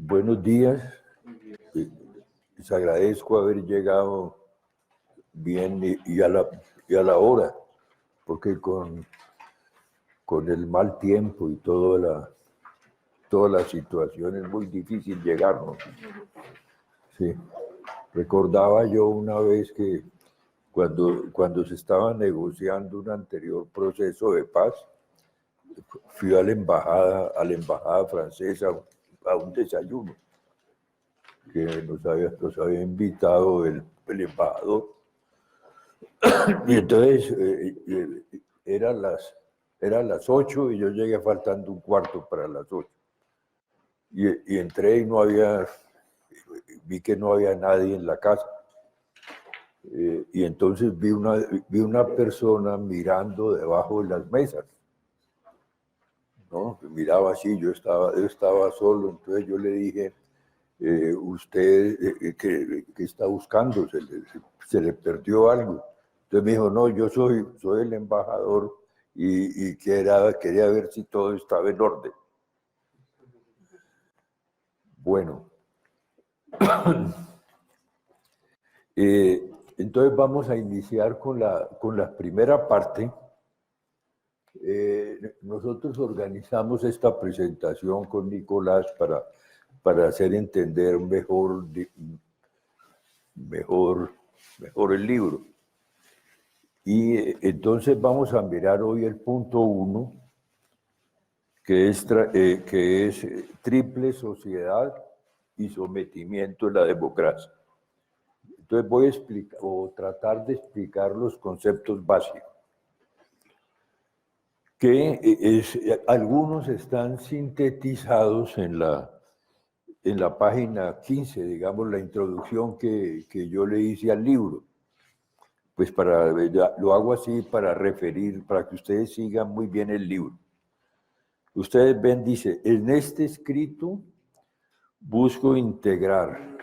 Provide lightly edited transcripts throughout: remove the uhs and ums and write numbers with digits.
Buenos días. Les agradezco haber llegado bien y a la hora, porque con el mal tiempo y toda la situación es muy difícil llegar, ¿no? Sí. Recordaba yo una vez que cuando se estaba negociando un anterior proceso de paz, fui a la embajada francesa a un desayuno que nos había invitado el embajador. Y entonces eran las 8 y yo llegué faltando un cuarto para las 8. Y entré y vi que no había nadie en la casa. Y entonces vi una persona mirando debajo de las mesas, ¿no? Miraba así, yo estaba solo, entonces yo le dije, ¿usted qué está buscando? ¿Se le perdió algo? Entonces me dijo, no, yo soy el embajador y quería ver si todo estaba en orden. Bueno, entonces vamos a iniciar con la primera parte. Nosotros organizamos esta presentación con Nicolás para hacer entender mejor el libro. Y entonces vamos a mirar hoy el punto 1, que es triple sociedad y sometimiento en la democracia. Entonces voy a explicar o tratar de explicar los conceptos básicos, que algunos están sintetizados en la página 15, digamos, la introducción que yo le hice al libro. Pues lo hago así para que ustedes sigan muy bien el libro. Ustedes ven, dice, en este escrito busco integrar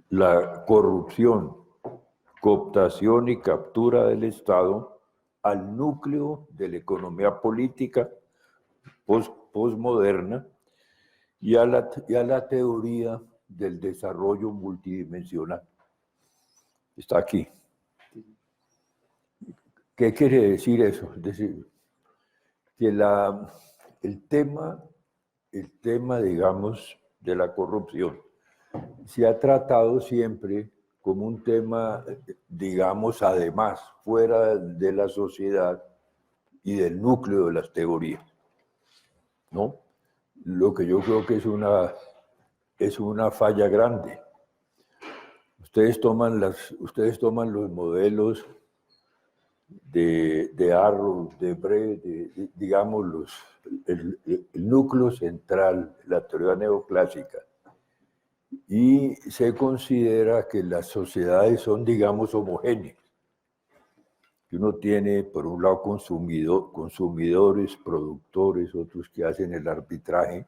la corrupción, cooptación y captura del Estado al núcleo de la economía política postmoderna y a la teoría del desarrollo multidimensional. Está aquí. ¿Qué quiere decir eso? Es decir, que el tema, digamos, de la corrupción se ha tratado siempre como un tema, digamos, además, fuera de la sociedad y del núcleo de las teorías, ¿no? Lo que yo creo que es una falla grande. Ustedes toman los modelos de Arrow, de Bré, digamos, el núcleo central de la teoría neoclásica, y se considera que las sociedades son, digamos, homogéneas. Que uno tiene, por un lado, consumidores, productores, otros que hacen el arbitraje,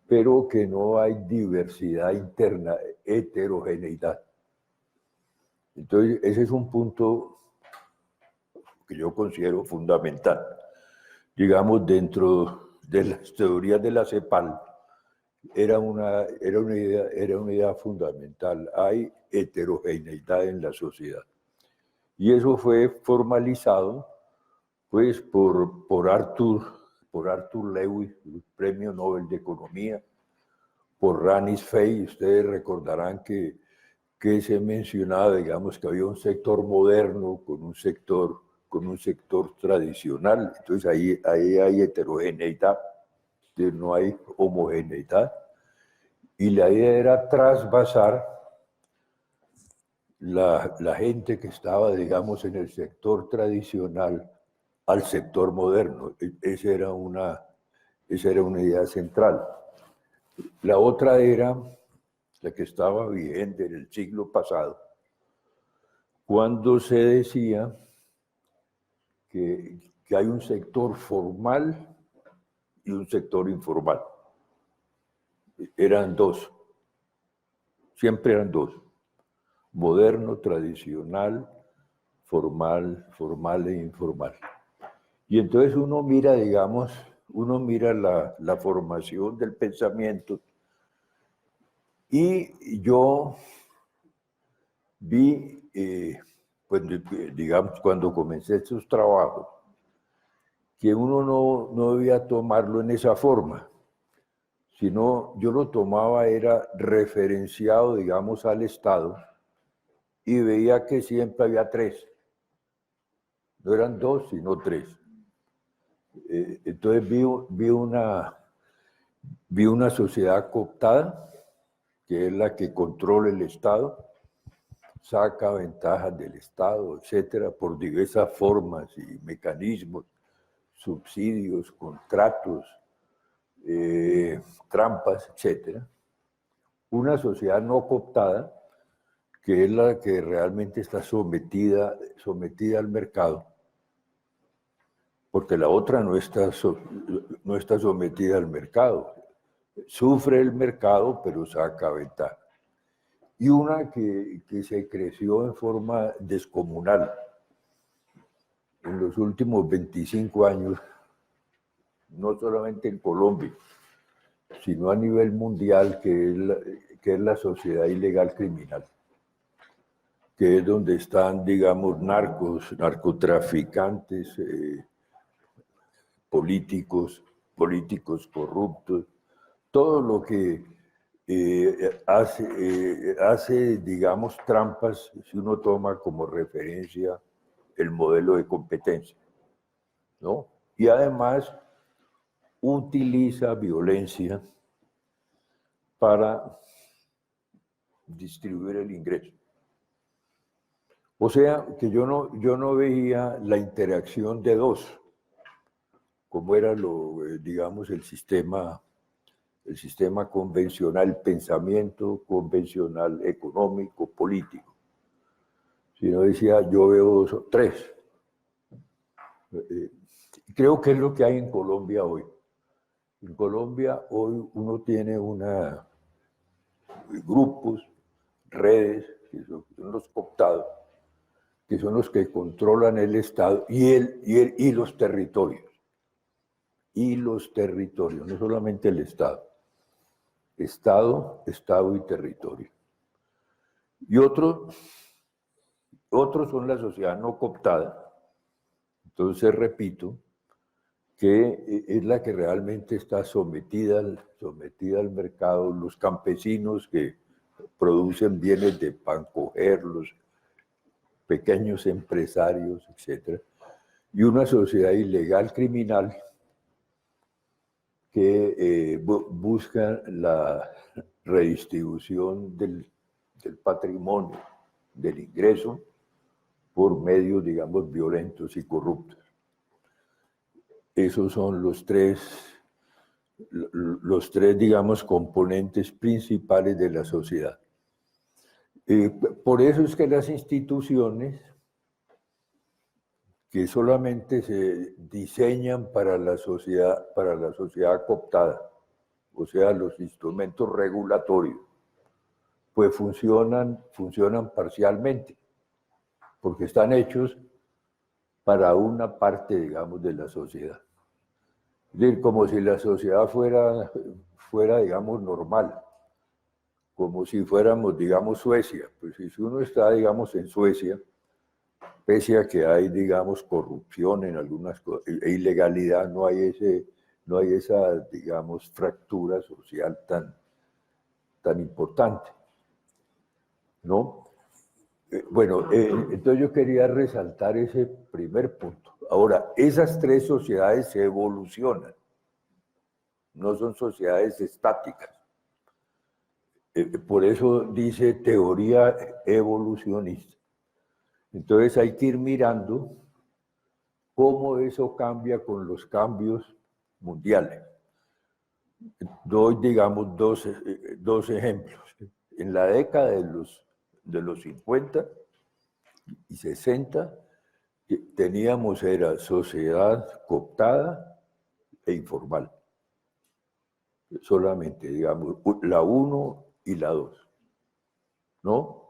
pero que no hay diversidad interna, heterogeneidad. Entonces, ese es un punto que yo considero fundamental. Digamos, dentro de las teorías de la CEPAL, era una idea fundamental. Hay heterogeneidad en la sociedad. Y eso fue formalizado, pues, por Arthur Lewis, el Premio Nobel de Economía, por Ranis Fay. Ustedes recordarán que se mencionaba, digamos, que había un sector moderno con un sector tradicional. Entonces ahí hay heterogeneidad, no hay homogeneidad. Y la idea era trasvasar la gente que estaba, digamos, en el sector tradicional al sector moderno. Esa era una idea central. La otra era la que estaba vigente en el siglo pasado, cuando se decía que hay un sector formal y un sector informal. Eran dos, siempre eran dos: moderno, tradicional, formal e informal. Y entonces uno mira, digamos, la formación del pensamiento Y yo vi, pues, digamos, cuando comencé estos trabajos, que uno no debía tomarlo en esa forma, sino yo lo tomaba, era referenciado, digamos, al Estado, y veía que siempre había tres. No eran dos, sino tres. Entonces vi una sociedad cooptada, que es la que controla el Estado, saca ventajas del Estado, etcétera, por diversas formas y mecanismos, subsidios, contratos, trampas, etcétera. Una sociedad no cooptada, que es la que realmente está sometida al mercado, porque la otra no está sometida al mercado. Sufre el mercado, pero saca ventaja. Y una que se creció en forma descomunal en los últimos 25 años, no solamente en Colombia, sino a nivel mundial, que es la sociedad ilegal criminal, que es donde están, digamos, narcotraficantes, políticos corruptos, todo lo que hace, digamos, trampas, si uno toma como referencia el modelo de competencia, ¿no? Y además utiliza violencia para distribuir el ingreso. O sea, que yo no veía la interacción de dos, como era digamos, el sistema convencional, el pensamiento convencional, económico, político. Sino decía, yo veo tres. Creo que es lo que hay en Colombia hoy. En Colombia hoy uno tiene grupos, redes, que son los cooptados, que son los que controlan el Estado y los territorios. Y los territorios, no solamente el Estado. Estado y territorio. Y otros son la sociedad no cooptada. Entonces, repito, que es la que realmente está sometida al mercado, los campesinos que producen bienes de pan coger, los pequeños empresarios, etc. Y una sociedad ilegal criminal que busca la redistribución del patrimonio, del ingreso, por medios, digamos, violentos y corruptos. Esos son los tres, digamos, componentes principales de la sociedad. Por eso es que las instituciones que solamente se diseñan para la sociedad cooptada, o sea, los instrumentos regulatorios, pues funcionan parcialmente, porque están hechos para una parte, digamos, de la sociedad. Es decir, como si la sociedad fuera, digamos, normal, como si fuéramos, digamos, Suecia. Pues si uno está, digamos, en Suecia, pese a que hay, digamos, corrupción en algunas cosas, e ilegalidad, no hay esa, digamos, fractura social tan importante, ¿no? Bueno, entonces yo quería resaltar ese primer punto. Ahora, esas tres sociedades se evolucionan, no son sociedades estáticas. Por eso dice teoría evolucionista. Entonces hay que ir mirando cómo eso cambia con los cambios mundiales. Doy, digamos, dos ejemplos. En la década de los 50 y 60, teníamos era sociedad cooptada e informal. Solamente, digamos, la 1 y la 2, ¿no?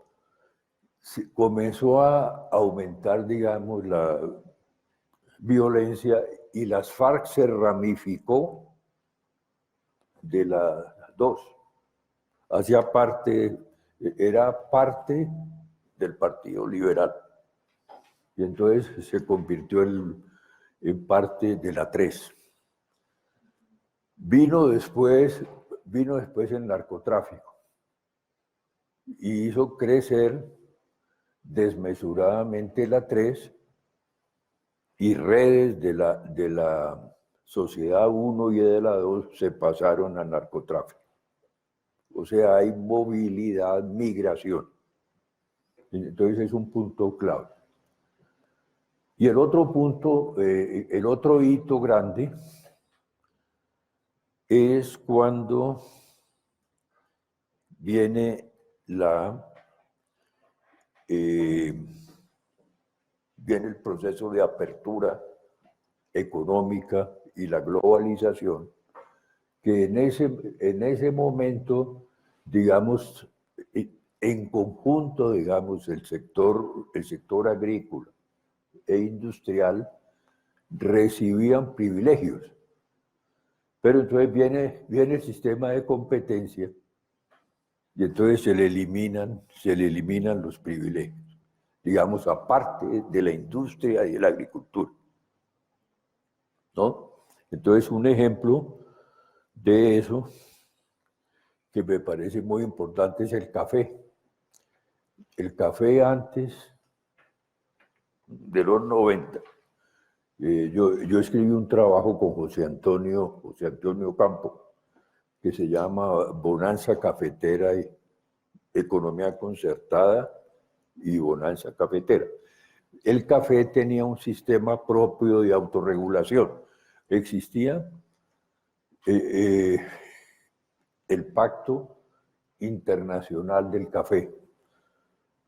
Comenzó a aumentar, digamos, la violencia y las FARC se ramificó de las dos. hacía parte, era parte del Partido Liberal. Y entonces se convirtió en parte de la 3. Vino después el narcotráfico y hizo crecer desmesuradamente la 3 y redes de la Sociedad 1 y de la 2 se pasaron al narcotráfico. O sea, hay movilidad, migración. Entonces es un punto clave. Y el otro punto, el otro hito grande es cuando viene viene el proceso de apertura económica y la globalización, que en ese momento, digamos, en conjunto, digamos, el sector agrícola e industrial recibían privilegios. Pero entonces viene el sistema de competencia y entonces se le eliminan los privilegios, digamos, aparte de la industria y de la agricultura, ¿no? Entonces, un ejemplo de eso que me parece muy importante es el café. El café antes de los 90. Yo escribí un trabajo con José Antonio Campo, que se llama Bonanza Cafetera y Economía Concertada y Bonanza Cafetera. El café tenía un sistema propio de autorregulación. Existía el Pacto Internacional del Café,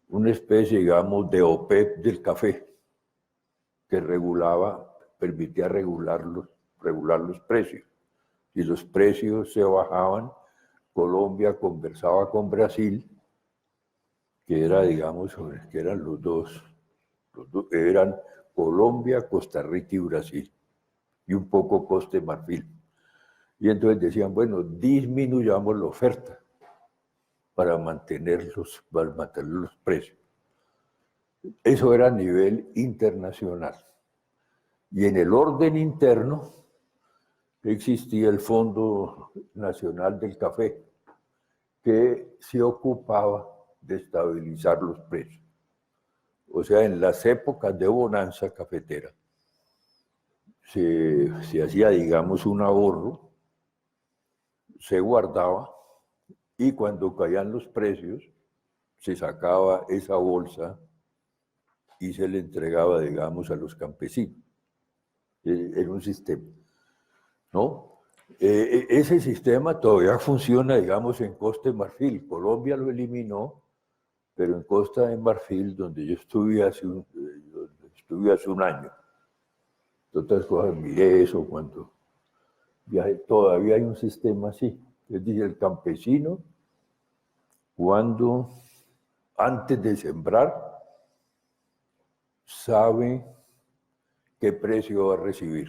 una especie, digamos, de OPEP del café, que permitía regular los precios. Si los precios se bajaban, Colombia conversaba con Brasil, que era, digamos, que eran los dos eran Colombia, Costa Rica y Brasil, y un poco Costa de Marfil. Y entonces decían, bueno, disminuyamos la oferta para mantener los precios. Eso era a nivel internacional. Y en el orden interno existía el Fondo Nacional del Café, que se ocupaba de estabilizar los precios. O sea, en las épocas de bonanza cafetera se hacía, digamos, un ahorro, se guardaba y cuando caían los precios se sacaba esa bolsa y se le entregaba, digamos, a los campesinos. Era un sistema, ¿no? Ese sistema todavía funciona, digamos, en Costa de Marfil. Colombia lo eliminó, pero en Costa de Marfil, donde yo estuve hace un año, otras cosas, miré eso cuando viajé, todavía hay un sistema así. Es decir, el campesino, antes de sembrar, sabe qué precio va a recibir.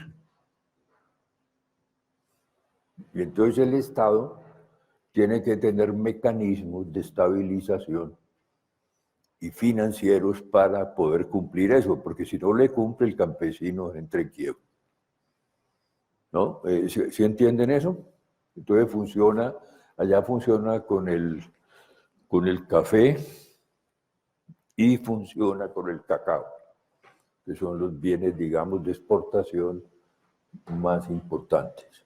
Y entonces el Estado tiene que tener mecanismos de estabilización y financieros para poder cumplir eso, porque si no le cumple, el campesino entra en quiebra. ¿No? ¿Sí entienden eso? Entonces allá funciona con el café y funciona con el cacao, que son los bienes, digamos, de exportación más importantes.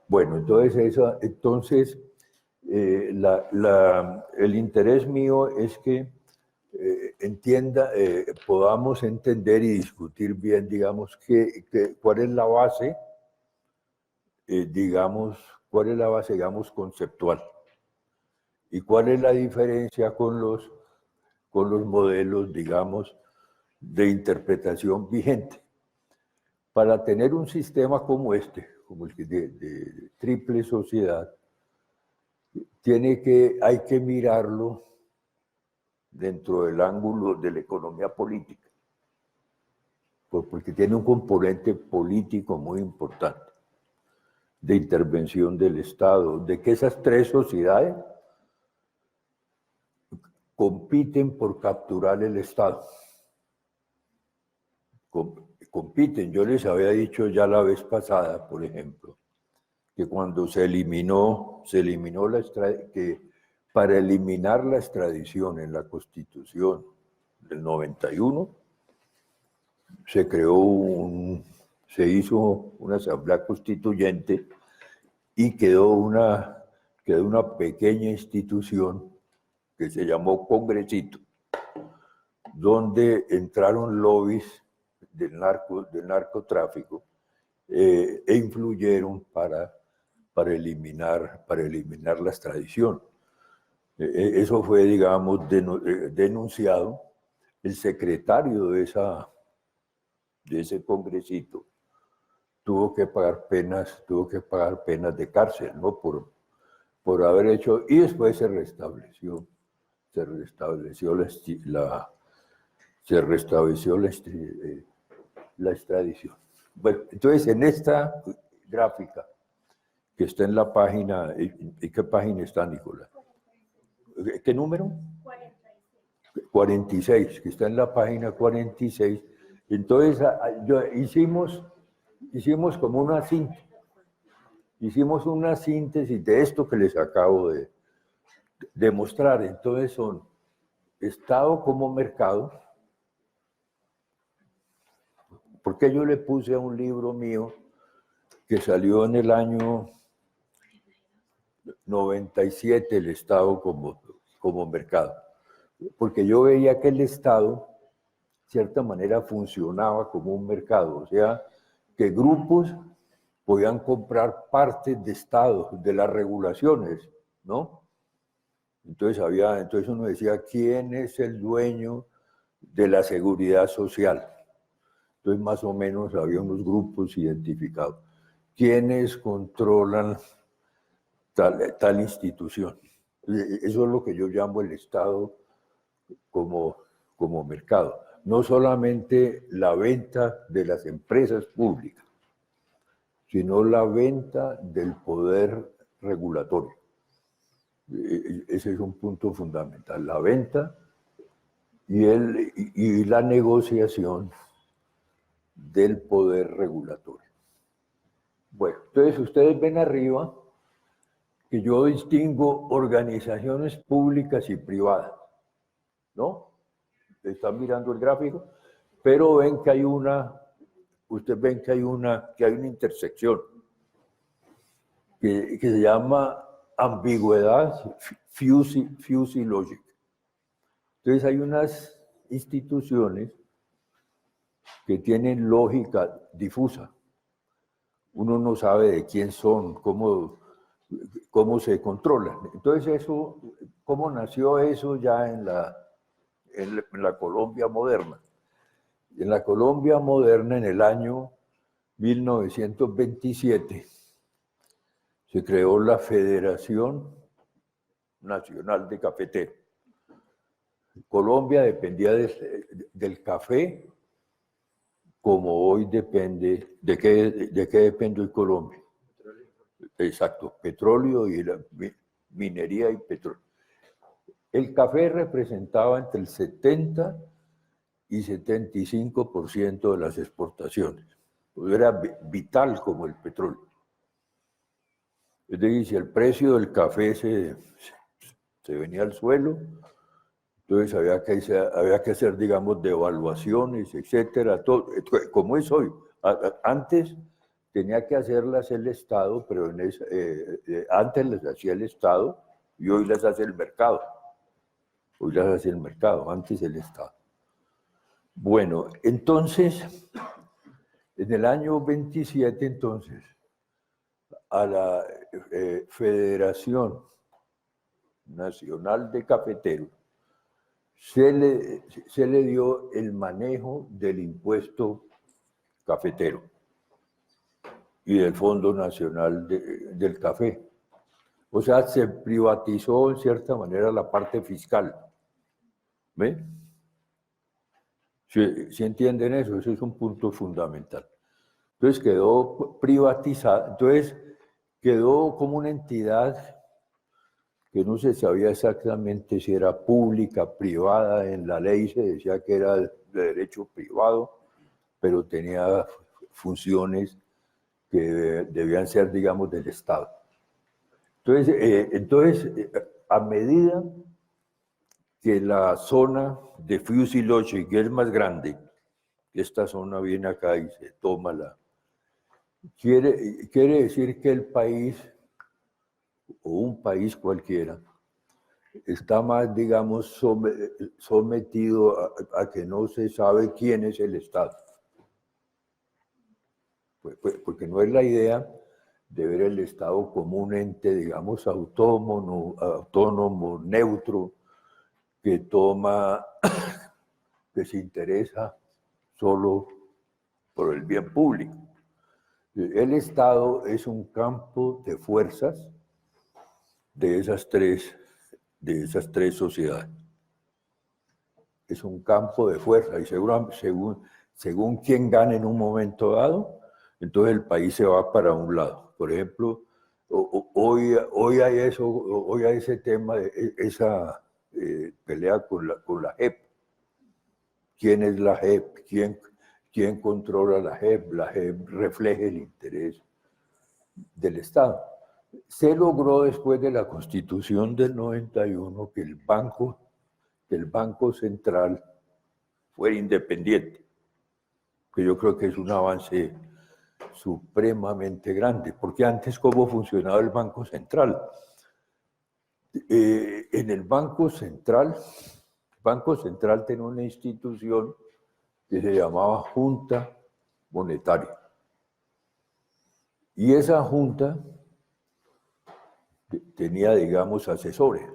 Bueno, entonces el interés mío es que podamos entender y discutir bien, digamos, cuál es la base, digamos, conceptual y cuál es la diferencia con los modelos, digamos, de interpretación vigente. Para tener un sistema como este, como el de triple sociedad, hay que mirarlo dentro del ángulo de la economía política, porque tiene un componente político muy importante. de intervención del Estado, de que esas tres sociedades compiten por capturar el Estado. Compiten. Yo les había dicho ya la vez pasada, por ejemplo, que cuando se eliminó que para eliminar la extradición en la Constitución del 91, se hizo una asamblea constituyente y quedó una pequeña institución que se llamó Congresito, donde entraron lobbies del narcotráfico e influyeron para eliminar la extradición. Eso fue, digamos, denunciado. El secretario de ese congresito tuvo que pagar penas de cárcel, ¿no? Por haber hecho, y después se restableció la extradición. Bueno, entonces en esta gráfica que está en la página, ¿y qué página está, Nicolás? ¿Qué número? 46, que está en la página 46. Entonces hicimos como una síntesis. Hicimos una síntesis de esto que les acabo de demostrar. Entonces son Estado como mercado. Porque yo le puse a un libro mío que salió en el año 97, el Estado como mercado. Porque yo veía que el Estado, de cierta manera, funcionaba como un mercado. O sea, que grupos podían comprar partes de Estado, de las regulaciones, ¿no? Entonces uno decía, ¿quién es el dueño de la seguridad social? Entonces más o menos había unos grupos identificados. ¿Quiénes controlan tal institución? Eso es lo que yo llamo el Estado como mercado. No solamente la venta de las empresas públicas, sino la venta del poder regulatorio. Ese es un punto fundamental, la venta y la negociación del poder regulatorio. Bueno, entonces ustedes ven arriba que yo distingo organizaciones públicas y privadas, ¿no? Están mirando el gráfico, pero ven que hay ustedes ven que hay una intersección que se llama ambigüedad, fuzzy logic. Entonces hay unas instituciones que tienen lógica difusa. Uno no sabe de quién son, cómo se controlan. Entonces ¿cómo nació eso ya en la Colombia moderna? En la Colombia moderna, en el año 1927, se creó la Federación Nacional de Cafeteros. Colombia dependía del café, como hoy depende. ¿De qué depende hoy Colombia? Exacto, petróleo y la minería y petróleo. El café representaba entre el 70 y 75% de las exportaciones. Pues era vital como el petróleo. Es decir, si el precio del café se venía al suelo, entonces había que hacer, digamos, devaluaciones, etcétera, todo, como es hoy. Antes tenía que hacerlas el Estado, pero antes las hacía el Estado y hoy las hace el mercado. Hoy las hace el mercado, antes el Estado. Bueno, entonces, en el año 27, entonces, a la Federación Nacional de Cafeteros se le dio el manejo del impuesto cafetero y del Fondo Nacional del Café. O sea, se privatizó en cierta manera la parte fiscal. ¿Ve? ¿Sí entienden eso? Eso es un punto fundamental. Entonces quedó privatizada. Entonces, quedó como una entidad que no se sabía exactamente si era pública, privada. En la ley se decía que era de derecho privado, pero tenía funciones que debían ser, digamos, del Estado. Entonces, a medida que la zona de Fusilloche, que es más grande, esta zona viene acá y se toma quiere decir que el país, o un país cualquiera, está más, digamos, sometido a que no se sabe quién es el Estado. Porque no es la idea de ver el Estado como un ente, digamos, autónomo, neutro, que toma, que se interesa solo por el bien público. El Estado es un campo de fuerzas de esas tres sociedades. Es un campo de fuerza y según quién gane en un momento dado, entonces el país se va para un lado. Por ejemplo, hoy hay ese tema, esa pelea con la JEP. ¿Quién es la JEP? ¿Quién controla la JEP? La JEP refleja el interés del Estado. Se logró después de la Constitución del 91 que el Banco Central fuera independiente, que yo creo que es un avance supremamente grande, porque antes, ¿cómo funcionaba el Banco Central? En el Banco Central tenía una institución que se llamaba Junta Monetaria. Y esa junta tenía, digamos, asesores.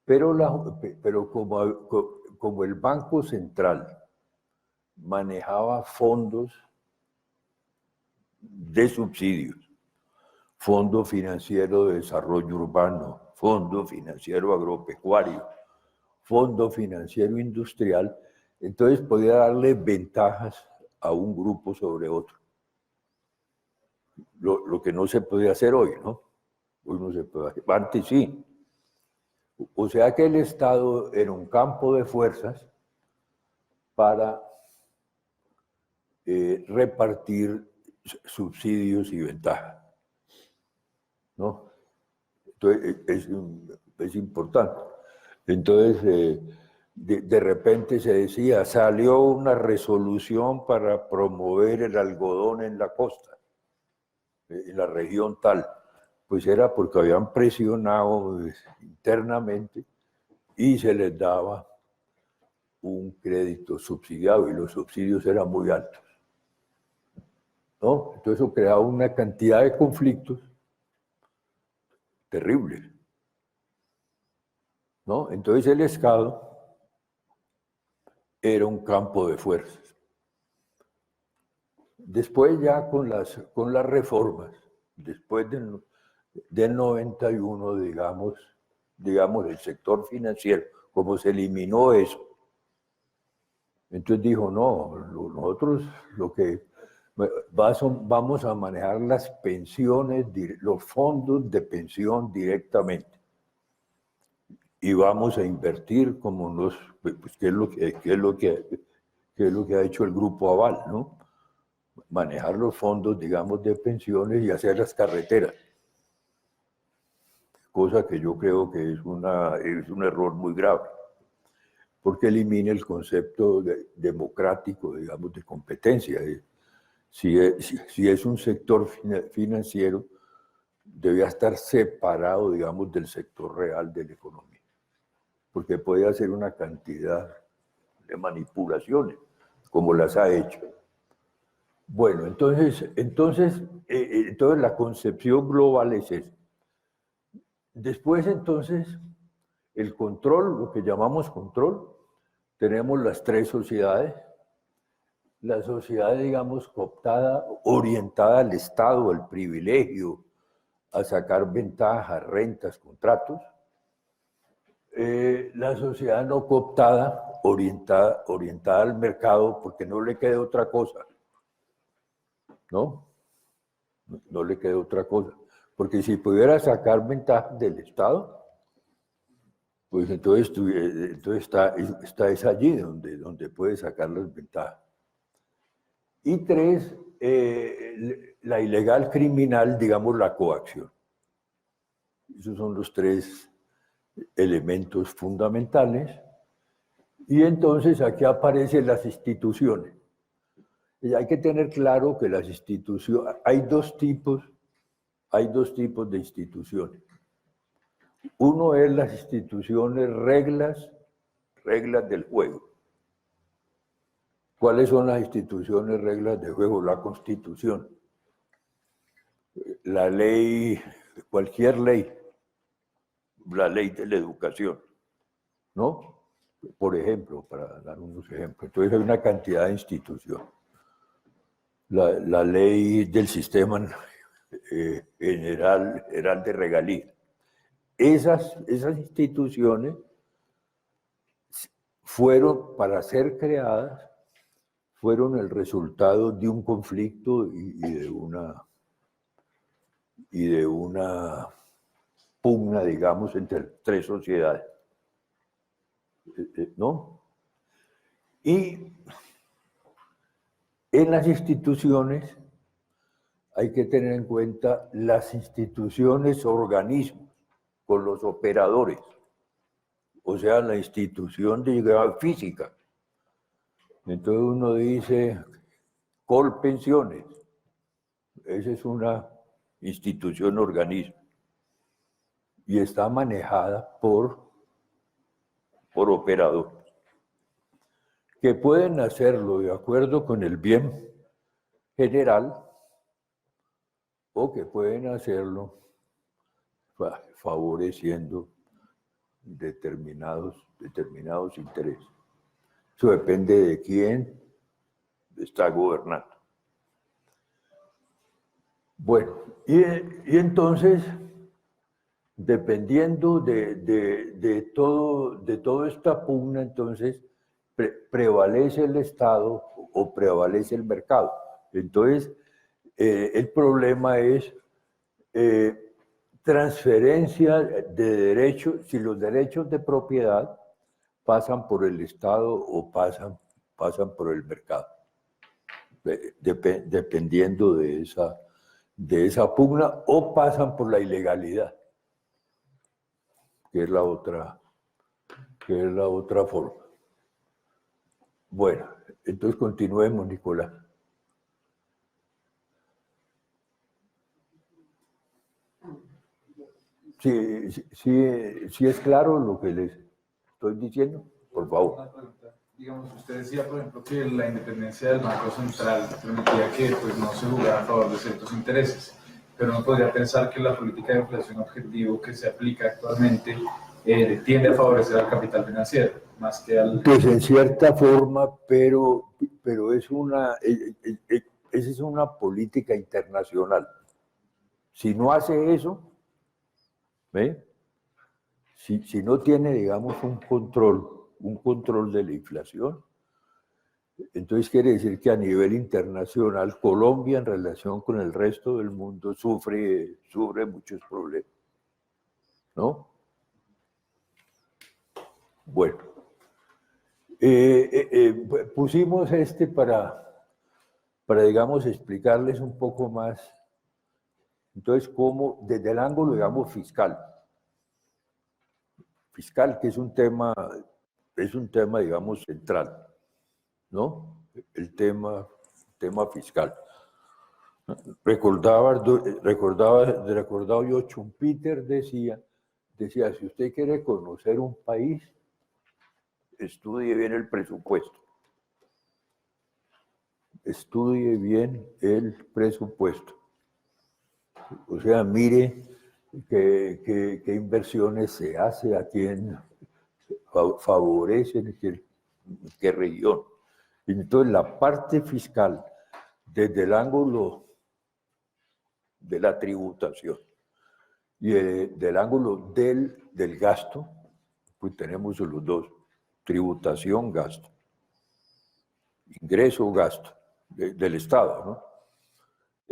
Pero como el Banco Central manejaba fondos de subsidios, Fondo Financiero de Desarrollo Urbano, Fondo Financiero Agropecuario, Fondo Financiero Industrial, entonces podía darle ventajas a un grupo sobre otro. Lo que no se podía hacer hoy, ¿no? Hoy no se puede hacer. Antes sí. O sea que el Estado era un campo de fuerzas para repartir subsidios y ventajas, ¿no? Entonces, es importante. Entonces, de repente se decía, salió una resolución para promover el algodón en la costa, en la región tal. Pues era porque habían presionado internamente y se les daba un crédito subsidiado y los subsidios eran muy altos, ¿no? Entonces eso creaba una cantidad de conflictos terribles, ¿no? Entonces el Estado era un campo de fuerzas. Después ya con las reformas, después del 91, digamos, el sector financiero, como se eliminó eso, entonces dijo, no, nosotros vamos a manejar las pensiones, los fondos de pensión directamente. Y vamos a invertir pues, ¿qué es lo que ha hecho el Grupo Aval, ¿no? Manejar los fondos, digamos, de pensiones y hacer las carreteras. Cosa que yo creo que es un error muy grave, porque elimina el concepto democrático, digamos, de competencia. Si es un sector financiero, debía estar separado, digamos, del sector real de la economía, porque puede hacer una cantidad de manipulaciones, como las ha hecho. Bueno, entonces la concepción global es esa. Después, entonces, el control, lo que llamamos control, tenemos las tres sociedades. La sociedad, digamos, cooptada, orientada al Estado, al privilegio, a sacar ventajas, rentas, contratos. La sociedad no cooptada, orientada al mercado, porque no le queda otra cosa, ¿no? no le queda otra cosa. Porque si pudiera sacar ventaja del Estado, pues entonces es allí donde puede sacar las ventajas. Y tres, la ilegal criminal, digamos, la coacción. Esos son los tres elementos fundamentales. Y entonces aquí aparecen las instituciones. Y hay que tener claro que las instituciones, hay dos tipos de instituciones. Uno es las instituciones reglas del juego. ¿Cuáles son las instituciones reglas del juego? La Constitución, la ley, cualquier ley, la ley de la educación, ¿no? Por ejemplo, para dar unos ejemplos. Entonces hay una cantidad de instituciones. La ley del sistema general de regalías. Esas instituciones fueron, para ser creadas, fueron el resultado de un conflicto y de una pugna, digamos, entre tres sociedades, ¿no? Y en las instituciones hay que tener en cuenta las instituciones, organismos, con los operadores, o sea, la institución de física. Entonces uno dice, Colpensiones, esa es una institución, organismo, y está manejada por operadores, que pueden hacerlo de acuerdo con el bien general o que pueden hacerlo favoreciendo determinados intereses. Eso depende de quién está gobernando. Bueno, y entonces, dependiendo de toda esta pugna, entonces prevalece el Estado o prevalece el mercado. Entonces, el problema es transferencia de derechos, si los derechos de propiedad pasan por el Estado o pasan por el mercado, dependiendo de esa pugna, o pasan por la ilegalidad, que es la otra forma. Bueno, entonces continuemos, Nicolás. Sí es claro lo que les estoy diciendo, por favor. Digamos, usted decía, por ejemplo, que la independencia del Banco Central permitía que pues, no se jugara a favor de ciertos intereses, pero no podría pensar que la política de inflación objetivo que se aplica actualmente tiende a favorecer al capital financiero, más que al... Pues en cierta forma, pero esa es una política internacional. Si no hace eso, ¿ve? Si no tiene, digamos, un control de la inflación, entonces quiere decir que a nivel internacional Colombia en relación con el resto del mundo sufre muchos problemas, ¿no? Bueno, pusimos para, digamos, explicarles un poco más, entonces, cómo desde el ángulo, digamos, fiscal, que es un tema, digamos, central, ¿no? El tema fiscal. Recordaba yo, Schumpeter decía, si usted quiere conocer un país, estudie bien el presupuesto. Estudie bien el presupuesto. O sea, mire qué inversiones se hace, a quién favorecen, qué región. Entonces, la parte fiscal, desde el ángulo de la tributación y del ángulo del gasto, pues tenemos los dos, tributación, gasto, ingreso, gasto, del Estado, ¿no?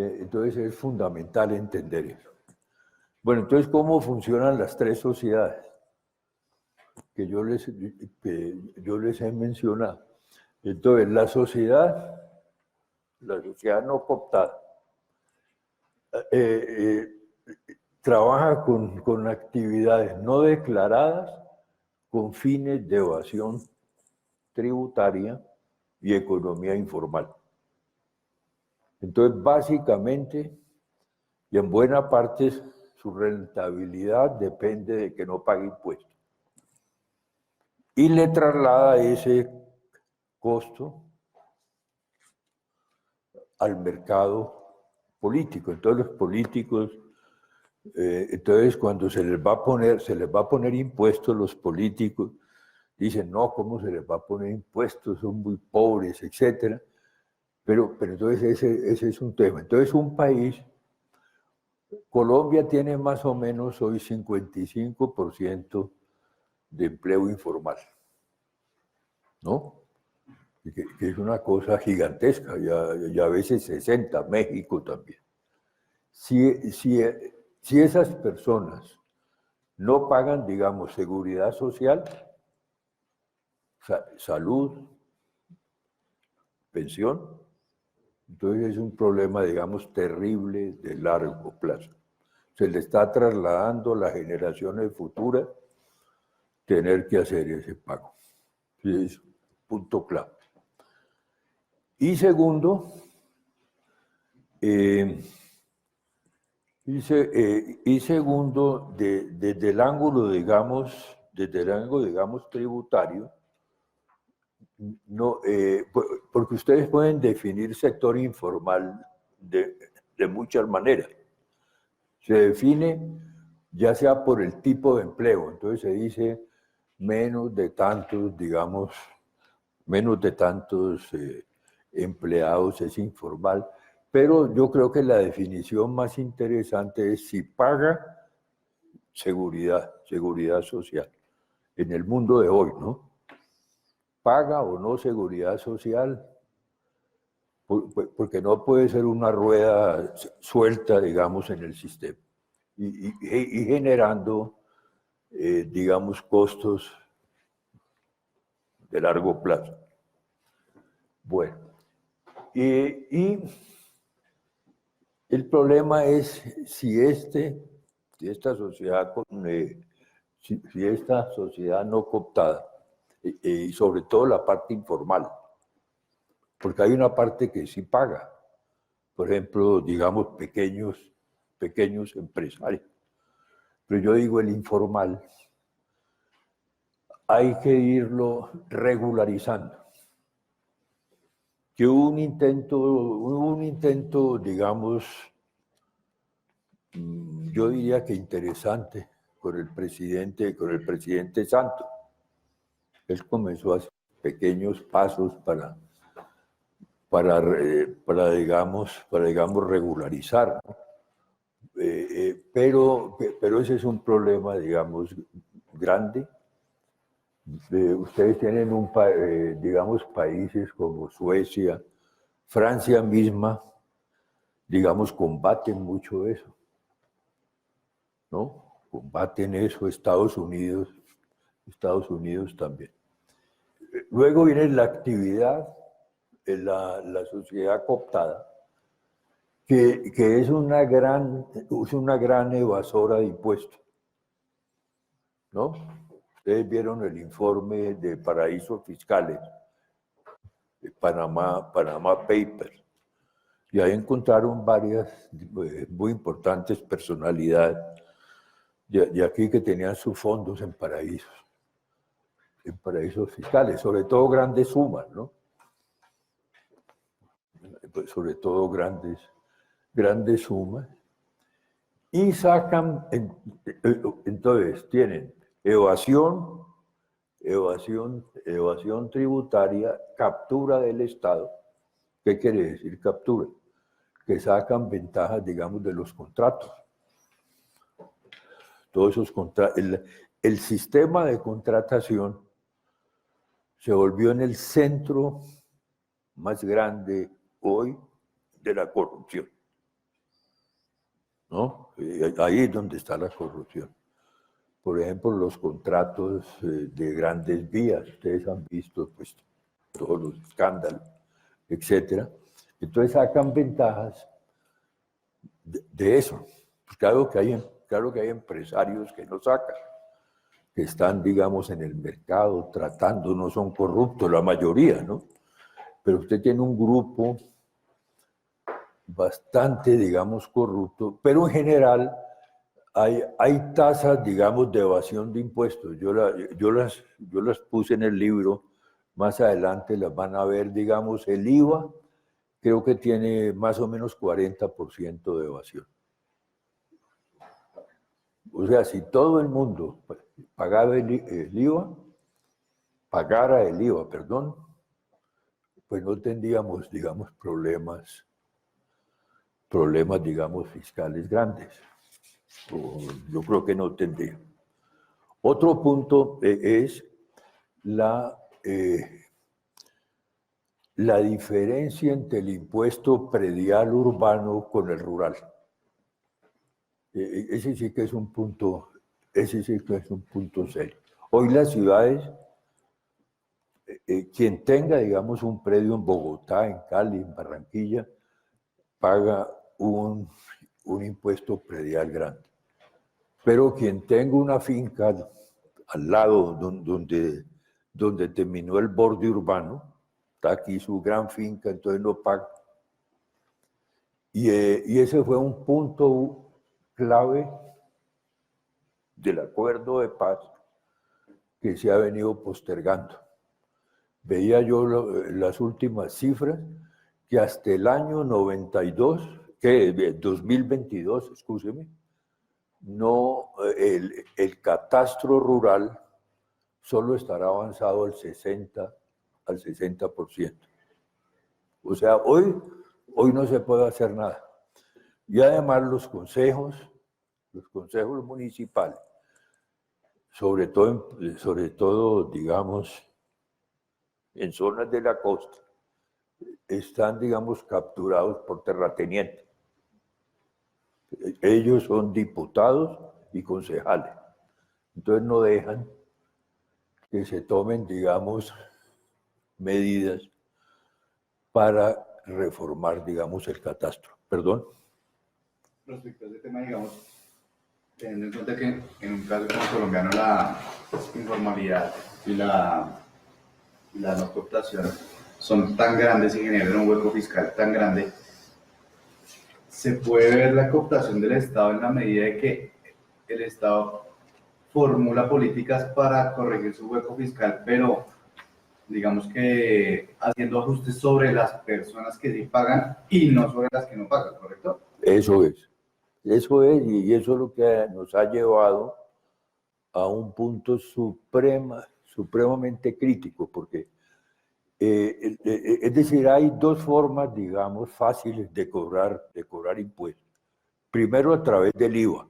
Entonces es fundamental entender eso. Bueno, entonces, ¿cómo funcionan las tres sociedades que yo les he mencionado? Entonces, la sociedad no cooptada, trabaja con actividades no declaradas con fines de evasión tributaria y economía informal. Entonces, básicamente, y en buena parte, su rentabilidad depende de que no pague impuestos. Y le traslada ese costo al mercado político. Entonces, los políticos, entonces cuando se les va a poner impuestos, los políticos dicen, no, ¿cómo se les va a poner impuestos? Son muy pobres, etcétera. Pero entonces ese es un tema. Entonces, un país, Colombia tiene más o menos hoy 55% de empleo informal, ¿no? Que es una cosa gigantesca, ya a veces 60, México también. Si esas personas no pagan, digamos, seguridad social, salud, pensión, entonces es un problema, digamos, terrible de largo plazo. Se le está trasladando a las generaciones futuras tener que hacer ese pago. Es punto clave. Y segundo, desde el ángulo, digamos, tributario, no, porque ustedes pueden definir sector informal de muchas maneras. Se define ya sea por el tipo de empleo, entonces se dice menos de tantos, digamos, menos de tantos empleados es informal, pero yo creo que la definición más interesante es si paga seguridad social, en el mundo de hoy, ¿no? ¿Paga o no seguridad social? Porque no puede ser una rueda suelta, digamos, en el sistema y generando, digamos, costos de largo plazo. Bueno, y el problema es si esta sociedad no cooptada, y sobre todo la parte informal, porque hay una parte que sí paga, por ejemplo, digamos, pequeños empresarios. Pero yo digo el informal, hay que irlo regularizando. Que hubo un intento, digamos, yo diría que interesante con el presidente Santos. Él comenzó a hacer pequeños pasos para digamos, regularizar, ¿no? Pero ese es un problema, digamos, grande. Ustedes tienen digamos, países como Suecia, Francia misma, digamos, combaten mucho eso, ¿no? Combaten eso, Estados Unidos también. Luego viene la actividad, la sociedad cooptada, que es una gran evasora de impuestos, ¿no? Ustedes vieron el informe de paraísos fiscales, de Panama Papers, y ahí encontraron varias muy importantes personalidades de aquí que tenían sus fondos en paraísos fiscales, sobre todo grandes sumas, ¿no? Pues sobre todo grandes sumas, y sacan, entonces tienen evasión tributaria, captura del Estado. ¿Qué quiere decir captura? Que sacan ventajas, digamos, de los contratos. Todos esos contratos, el sistema de contratación se volvió en el centro más grande hoy de la corrupción. ¿no? Ahí es donde está la corrupción. Por ejemplo, los contratos de grandes vías, ustedes han visto pues, todos los escándalos, etcétera. Entonces sacan ventajas de eso. Pues claro que hay empresarios que no sacan, que están, digamos, en el mercado tratando, no son corruptos, la mayoría, ¿no? Pero usted tiene un grupo bastante, digamos, corrupto, pero en general hay tasas, digamos, de evasión de impuestos. Yo las puse en el libro, más adelante las van a ver, digamos, el IVA, creo que tiene más o menos 40% de evasión. O sea, si todo el mundo pagara el IVA, perdón, pues no tendríamos, digamos, problemas, digamos, fiscales grandes. Yo creo que no tendría. Otro punto es la diferencia entre el impuesto predial urbano con el rural. Ese sí que es un punto serio. Hoy las ciudades, quien tenga, digamos, un predio en Bogotá, en Cali, en Barranquilla, paga un impuesto predial grande. Pero quien tenga una finca al lado donde terminó el borde urbano, está aquí su gran finca, entonces no paga. Y ese fue un punto clave del acuerdo de paz que se ha venido postergando. Veía yo las últimas cifras, que hasta el año 2022, excúseme, no, el catastro rural solo estará avanzado al 60%. O sea, hoy no se puede hacer nada. Y además los consejos municipales, sobre todo, digamos, en zonas de la costa, están, digamos, capturados por terratenientes. Ellos son diputados y concejales. Entonces no dejan que se tomen, digamos, medidas para reformar, digamos, el catastro. ¿Perdón? Respecto a ese tema, digamos, teniendo en cuenta que en un caso como colombiano la informalidad y la no cooptación son tan grandes y generan un hueco fiscal tan grande, se puede ver la cooptación del Estado en la medida de que el Estado formula políticas para corregir su hueco fiscal, pero digamos que haciendo ajustes sobre las personas que sí pagan y no sobre las que no pagan, ¿correcto? Eso es, y eso es lo que nos ha llevado a un punto supremamente crítico, porque, es decir, hay dos formas, digamos, fáciles de cobrar impuestos. Primero, a través del IVA,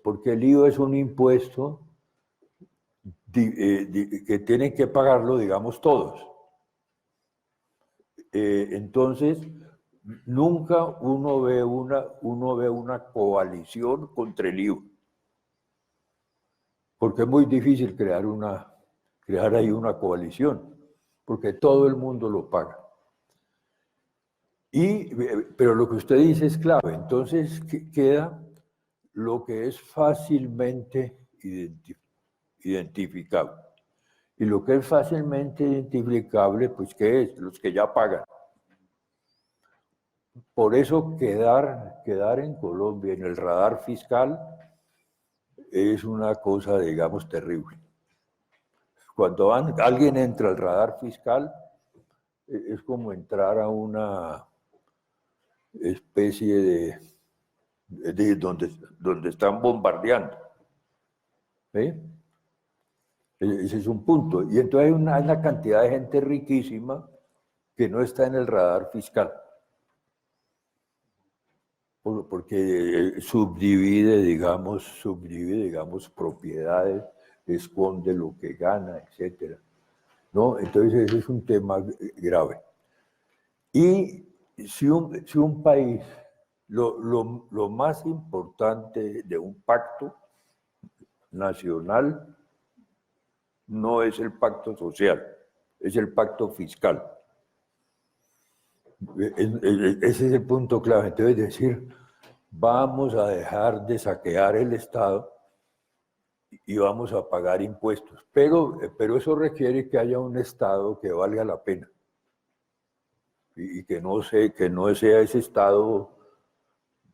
porque el IVA es un impuesto que tienen que pagarlo, digamos, todos. Entonces, nunca uno ve una coalición contra el IVA, porque es muy difícil crear ahí una coalición, porque todo el mundo lo paga. Pero lo que usted dice es clave, entonces queda lo que es fácilmente identificable. Y lo que es fácilmente identificable, pues, ¿qué es? Los que ya pagan. Por eso quedar en Colombia en el radar fiscal es una cosa, digamos, terrible. Cuando alguien entra al radar fiscal, es como entrar a una especie de donde están bombardeando. ¿Sí? Ese es un punto. Y entonces hay una cantidad de gente riquísima que no está en el radar fiscal, porque subdivide, digamos, propiedades, esconde lo que gana, etcétera, ¿no? Entonces ese es un tema grave. Y si un país lo más importante de un pacto nacional no es el pacto social, es el pacto fiscal. Ese es el punto clave. Entonces, decir, vamos a dejar de saquear el Estado y vamos a pagar impuestos. Pero eso requiere que haya un Estado que valga la pena. Y que no sea ese Estado,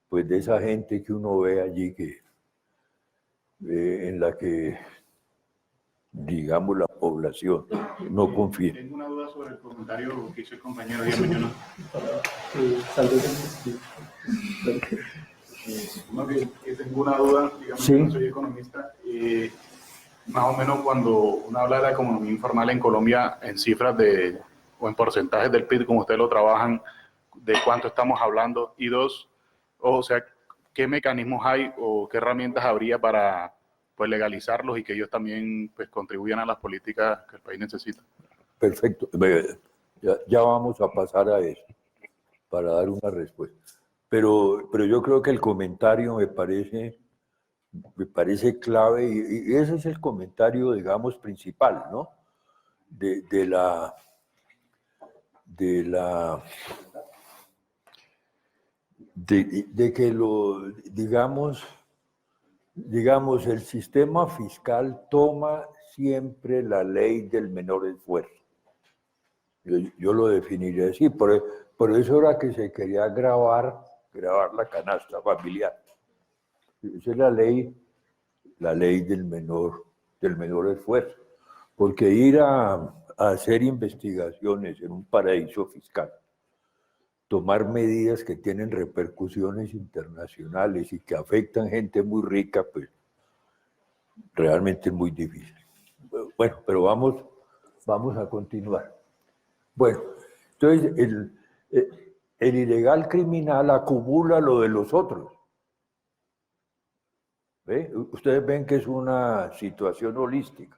pues, de esa gente que uno ve allí en la que, digamos, la población no confía. Tengo una duda sobre el comentario que hizo el compañero Diego. Yo no. Más bien, tengo una duda, digamos, Sí. que no soy economista. Más o menos cuando uno habla de la economía informal en Colombia, en cifras o en porcentajes del PIB, como ustedes lo trabajan, ¿de cuánto estamos hablando? Y dos, o sea, ¿qué mecanismos hay o qué herramientas habría para, pues, legalizarlos y que ellos también, pues, contribuyan a las políticas que el país necesita? Perfecto. Ya vamos a pasar a eso para dar una respuesta. Pero yo creo que el comentario me parece clave y ese es el comentario, digamos, principal, ¿no? De que digamos, el sistema fiscal toma siempre la ley del menor esfuerzo. Yo lo definiría así, por eso era que se quería grabar la canasta familiar. Esa es la ley del menor esfuerzo. Porque ir a hacer investigaciones en un paraíso fiscal, tomar medidas que tienen repercusiones internacionales y que afectan gente muy rica, pues realmente es muy difícil. Bueno, pero vamos a continuar. Bueno, entonces el ilegal criminal acumula lo de los otros. ¿Ve? Ustedes ven que es una situación holística.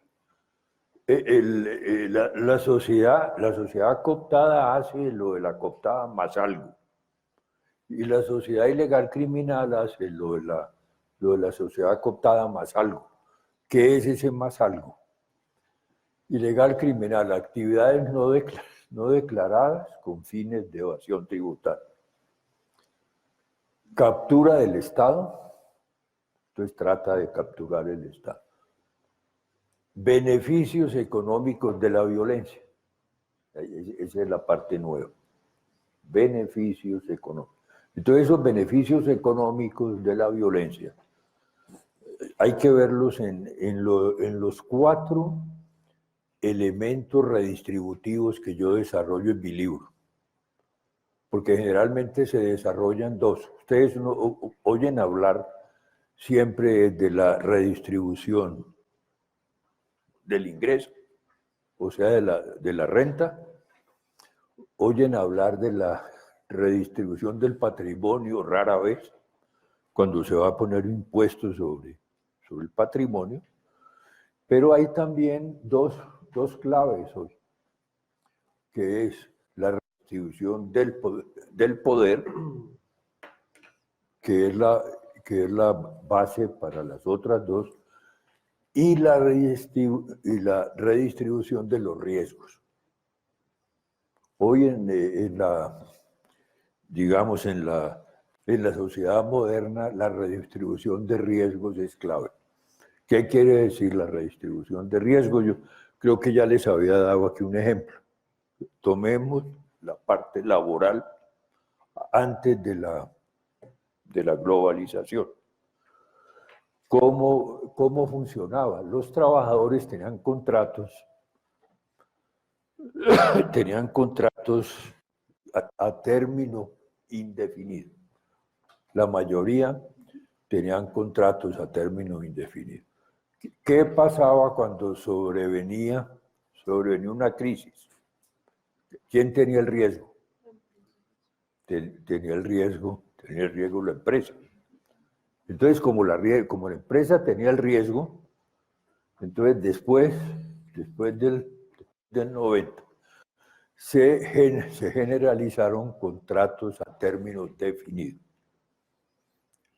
La sociedad cooptada hace lo de la cooptada más algo. Y la sociedad ilegal criminal hace lo de la sociedad cooptada más algo. ¿Qué es ese más algo? Ilegal criminal, actividades no declaradas con fines de evasión tributaria. Captura del Estado, entonces trata de capturar el Estado. Beneficios económicos de la violencia. Esa es la parte nueva. Beneficios económicos. Entonces, esos beneficios económicos de la violencia hay que verlos en los 4 elementos redistributivos que yo desarrollo en mi libro. Porque generalmente se desarrollan 2. Ustedes oyen hablar siempre de la redistribución del ingreso, o sea, de la renta. Oyen hablar de la redistribución del patrimonio rara vez, cuando se va a poner impuestos sobre el patrimonio. Pero hay también dos claves hoy, que es la redistribución del poder, que es la base para las otras 2, y la redistribución de los riesgos. Hoy digamos, en la sociedad moderna, la redistribución de riesgos es clave. ¿Qué quiere decir la redistribución de riesgos? Yo creo que ya les había dado aquí un ejemplo. Tomemos la parte laboral antes de la globalización. ¿Cómo funcionaba? Los trabajadores tenían contratos a término indefinido. La mayoría tenían contratos a término indefinido. ¿Qué pasaba cuando sobrevenía una crisis? ¿Quién tenía el riesgo? Tenía el riesgo la empresa. Entonces, como la empresa tenía el riesgo, entonces después del 90, se generalizaron contratos a término definido.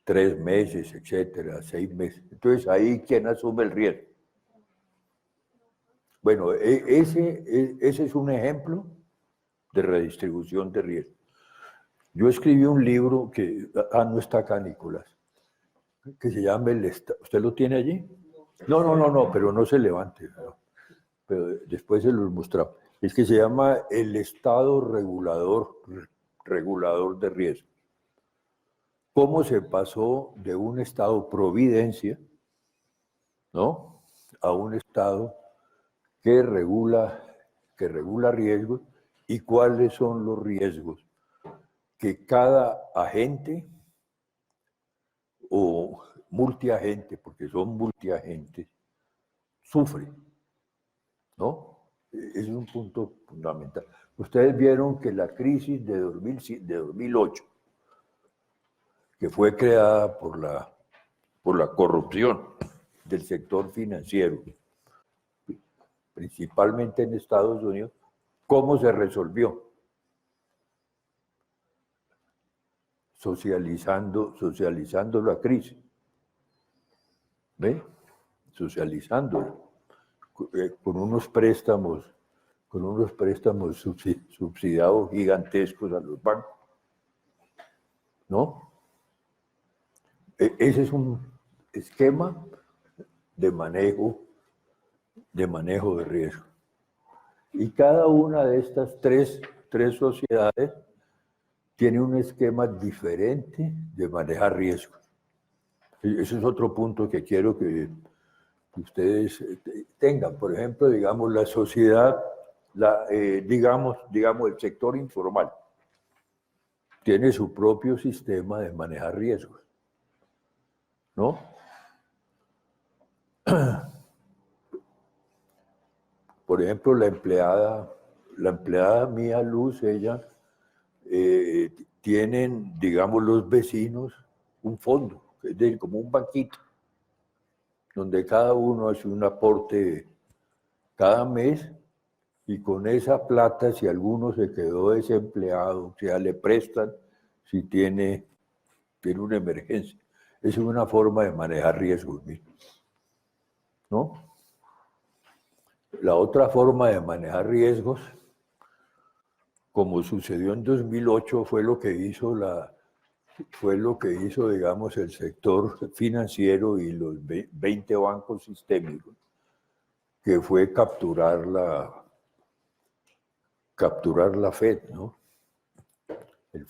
3 meses, etcétera, 6 meses. Entonces, ahí, ¿quién asume el riesgo? Bueno, ese es un ejemplo de redistribución de riesgo. Yo escribí un libro que, no está acá, Nicolás, que se llama El Estado. ¿Usted lo tiene allí? No, pero no se levante. ¿No? Pero después se los mostramos. Es que se llama El Estado regulador de riesgo. Cómo se pasó de un Estado providencia, ¿no?, a un Estado que regula riesgos y cuáles son los riesgos que cada agente o multiagente, porque son multiagentes, sufre, ¿no? Ese es un punto fundamental. Ustedes vieron que la crisis de 2008, que fue creada por la corrupción del sector financiero, principalmente en Estados Unidos, ¿cómo se resolvió? Socializando la crisis. ¿Ve? Socializándola. Con unos préstamos subsidiados gigantescos a los bancos. ¿No? Ese es un esquema de manejo de riesgo. Y cada una de estas tres sociedades tiene un esquema diferente de manejar riesgos. Ese es otro punto que quiero que ustedes tengan. Por ejemplo, digamos, la sociedad, digamos, el sector informal, tiene su propio sistema de manejar riesgos, ¿no? Por ejemplo, la empleada mía, Luz, ella, tienen, digamos, los vecinos un fondo, es decir, como un banquito, donde cada uno hace un aporte cada mes y con esa plata, si alguno se quedó desempleado, o sea, le prestan si tiene una emergencia. Esa es una forma de manejar riesgos, ¿no? La otra forma de manejar riesgos, como sucedió en 2008, fue lo que hizo, digamos, el sector financiero y los 20 bancos sistémicos, que fue capturar la Fed, ¿no? El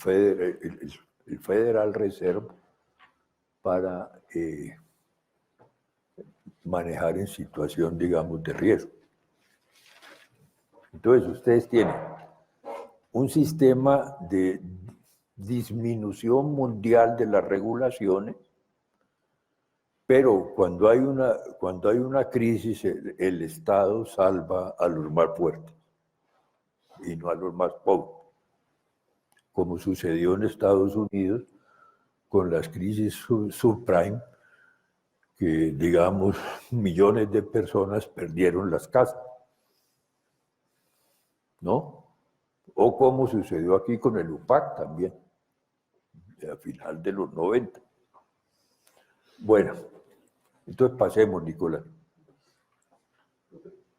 Federal Reserve, para manejar en situación, digamos, de riesgo. Entonces, ustedes tienen un sistema de disminución mundial de las regulaciones, pero cuando hay una crisis, el Estado salva a los más fuertes y no a los más pobres, como sucedió en Estados Unidos con las crisis subprime, que, digamos, millones de personas perdieron las casas, ¿no? O como sucedió aquí con el UPAC también, a final de los 90. Bueno, entonces pasemos, Nicolás.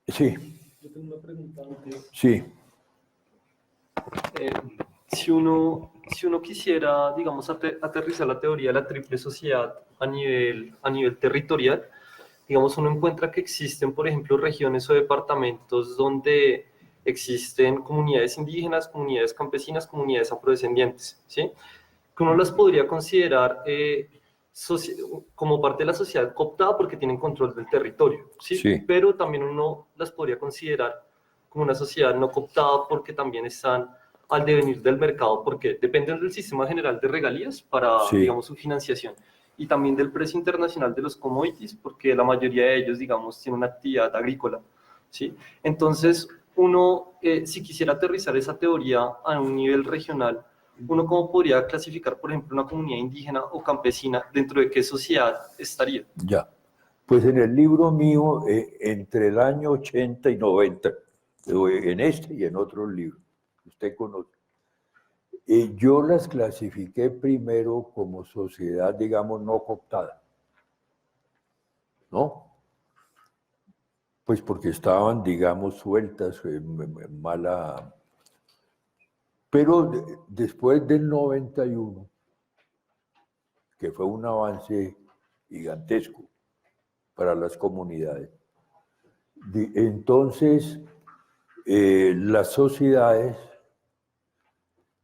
Sí. Yo tengo una pregunta antes. Sí. Si uno quisiera, digamos, aterrizar la teoría de la triple sociedad a nivel territorial, digamos, uno encuentra que existen, por ejemplo, regiones o departamentos donde existen comunidades indígenas, comunidades campesinas, comunidades afrodescendientes, ¿sí? Que uno las podría considerar como parte de la sociedad cooptada porque tienen control del territorio, ¿sí? Sí. Pero también uno las podría considerar como una sociedad no cooptada porque también están al devenir del mercado, porque dependen del sistema general de regalías para, Sí, digamos, su financiación, y también del precio internacional de los commodities, porque la mayoría de ellos, digamos, tienen una actividad agrícola, ¿sí? Entonces, uno, si quisiera aterrizar esa teoría a un nivel regional, uno cómo podría clasificar, por ejemplo, una comunidad indígena o campesina, dentro de qué sociedad estaría. ya. Pues en el libro mío, entre el año 80 y 90, en este y en otros libros, usted conoce, Yo las clasifiqué primero como sociedad, digamos, no cooptada, ¿no? Pues porque estaban, digamos, sueltas, en mala... Pero después del 91, que fue un avance gigantesco para las comunidades, entonces las sociedades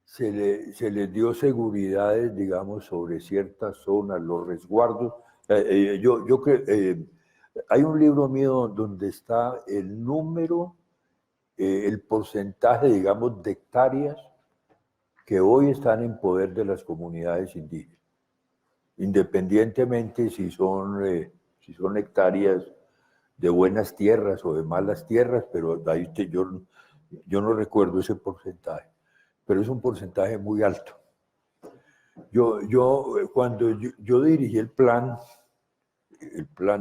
se les dio seguridades, digamos, sobre ciertas zonas, los resguardos. Yo creo, hay un libro mío donde está el número, el porcentaje, digamos, de hectáreas que hoy están en poder de las comunidades indígenas, independientemente si son hectáreas de buenas tierras o de malas tierras, pero ahí yo no recuerdo ese porcentaje, pero es un porcentaje muy alto. Cuando yo dirigí el plan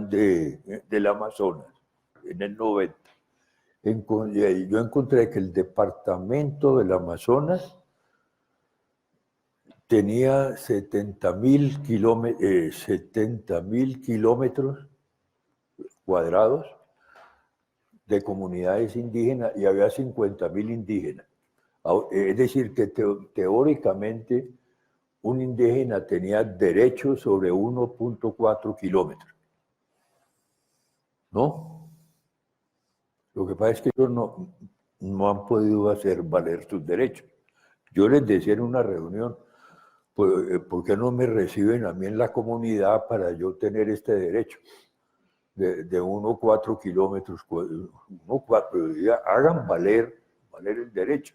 del Amazonas en el 90, yo encontré que el departamento del Amazonas tenía 70.000 kilómetros cuadrados de comunidades indígenas y había 50.000 indígenas. Es decir, que teóricamente un indígena tenía derechos sobre 1.4 kilómetros, ¿no? Lo que pasa es que ellos no han podido hacer valer sus derechos. Yo les decía en una reunión, ¿por qué no me reciben a mí en la comunidad para yo tener este derecho de 1.4 kilómetros? 1.4, hagan valer el derecho.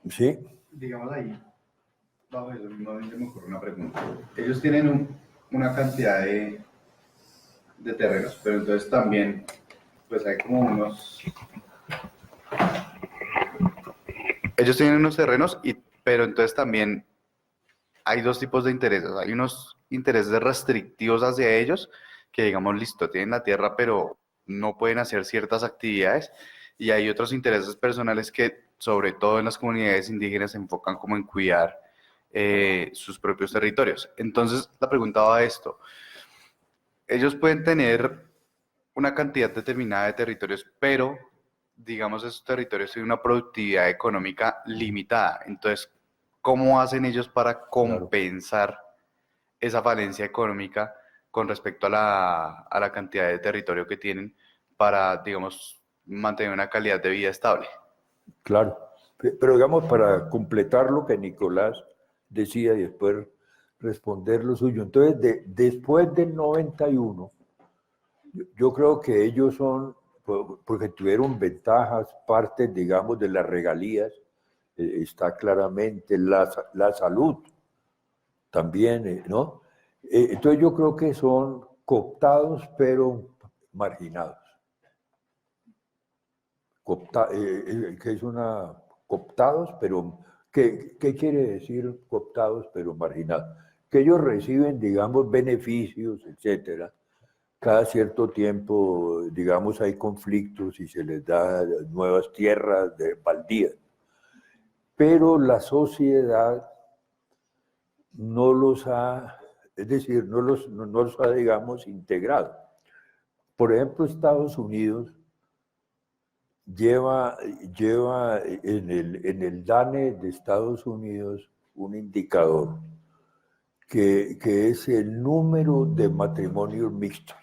¿Sí? Digamos ahí, bajo eso mismo se me ocurre una pregunta. Ellos tienen una cantidad de terrenos, pero entonces también, pues hay como unos... Ellos tienen unos terrenos, pero entonces también hay dos tipos de intereses. Hay unos intereses restrictivos hacia ellos, que digamos, listo, tienen la tierra, pero no pueden hacer ciertas actividades. Y hay otros intereses personales que, sobre todo en las comunidades indígenas, se enfocan como en cuidar sus propios territorios. Entonces, la pregunta va a esto. Ellos pueden tener una cantidad determinada de territorios, pero, digamos, esos territorios tienen una productividad económica limitada. Entonces, ¿cómo hacen ellos para compensar esa falencia económica con respecto a la cantidad de territorio que tienen para, digamos, mantener una calidad de vida estable? Claro, pero digamos, para completar lo que Nicolás decía y después responder lo suyo. Entonces, después del 91, yo creo que ellos son, porque tuvieron ventajas, partes, digamos, de las regalías, está claramente la salud también, ¿no? Entonces yo creo que son cooptados, pero marginados. Que es cooptados, pero ¿qué quiere decir cooptados, pero marginados? Que ellos reciben, digamos, beneficios, etcétera. Cada cierto tiempo, digamos, hay conflictos y se les da nuevas tierras de baldías. Pero la sociedad no los ha, es decir, no los ha, digamos, integrado. Por ejemplo, Estados Unidos lleva en el DANE de Estados Unidos un indicador que es el número de matrimonios mixtos.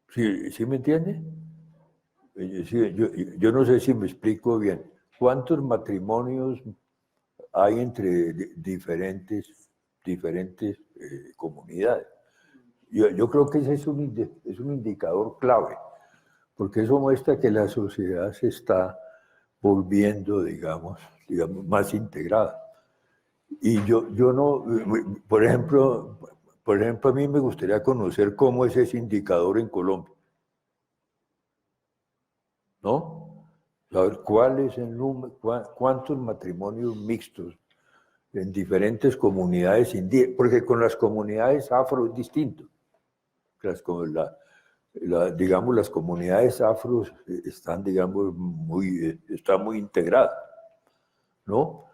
¿Sí me entiende? Sí, yo no sé si me explico bien. ¿Cuántos matrimonios hay entre diferentes comunidades? Yo creo que ese es un indicador clave, porque eso muestra que la sociedad se está volviendo, digamos, más integrada. Y yo no, por ejemplo, a mí me gustaría conocer cómo es ese indicador en Colombia, ¿no? Saber cuál es el número, cuántos matrimonios mixtos en diferentes comunidades indígenas, porque con las comunidades afro es distinto. Digamos, las comunidades afro están, digamos, están muy integradas. ¿no?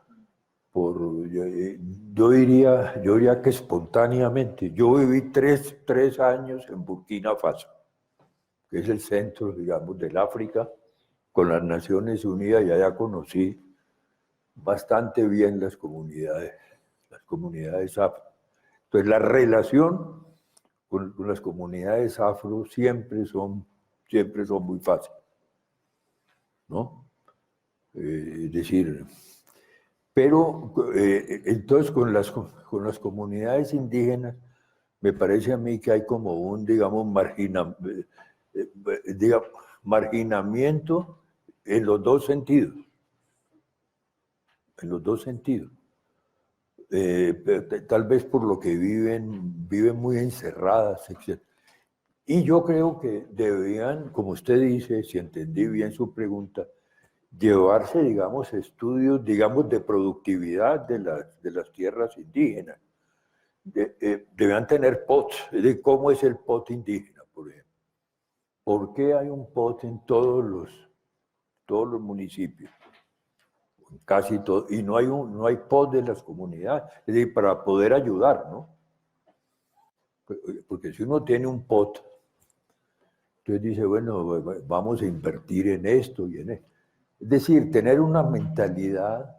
Yo diría que espontáneamente. Yo viví tres años en Burkina Faso, que es el centro, digamos, del África, con las Naciones Unidas, y allá conocí bastante bien las comunidades afro. Entonces, la relación con las comunidades afro siempre son muy fáciles, ¿no? Es decir, pero entonces con las comunidades indígenas me parece a mí que hay como un, digamos, marginamiento en los dos sentidos. En los dos sentidos. Tal vez por lo que viven muy encerradas, etc. Y yo creo que deberían, como usted dice, si entendí bien su pregunta, llevarse, digamos, estudios, digamos, de productividad de las tierras indígenas. Debían tener POTs, es decir, ¿cómo es el POT indígena, por ejemplo? ¿Por qué hay un POT en todos los municipios? Casi todo, y no hay POT de las comunidades, es decir, para poder ayudar, ¿no? Porque si uno tiene un POT, entonces dice, bueno, vamos a invertir en esto y en esto. Es decir, tener una mentalidad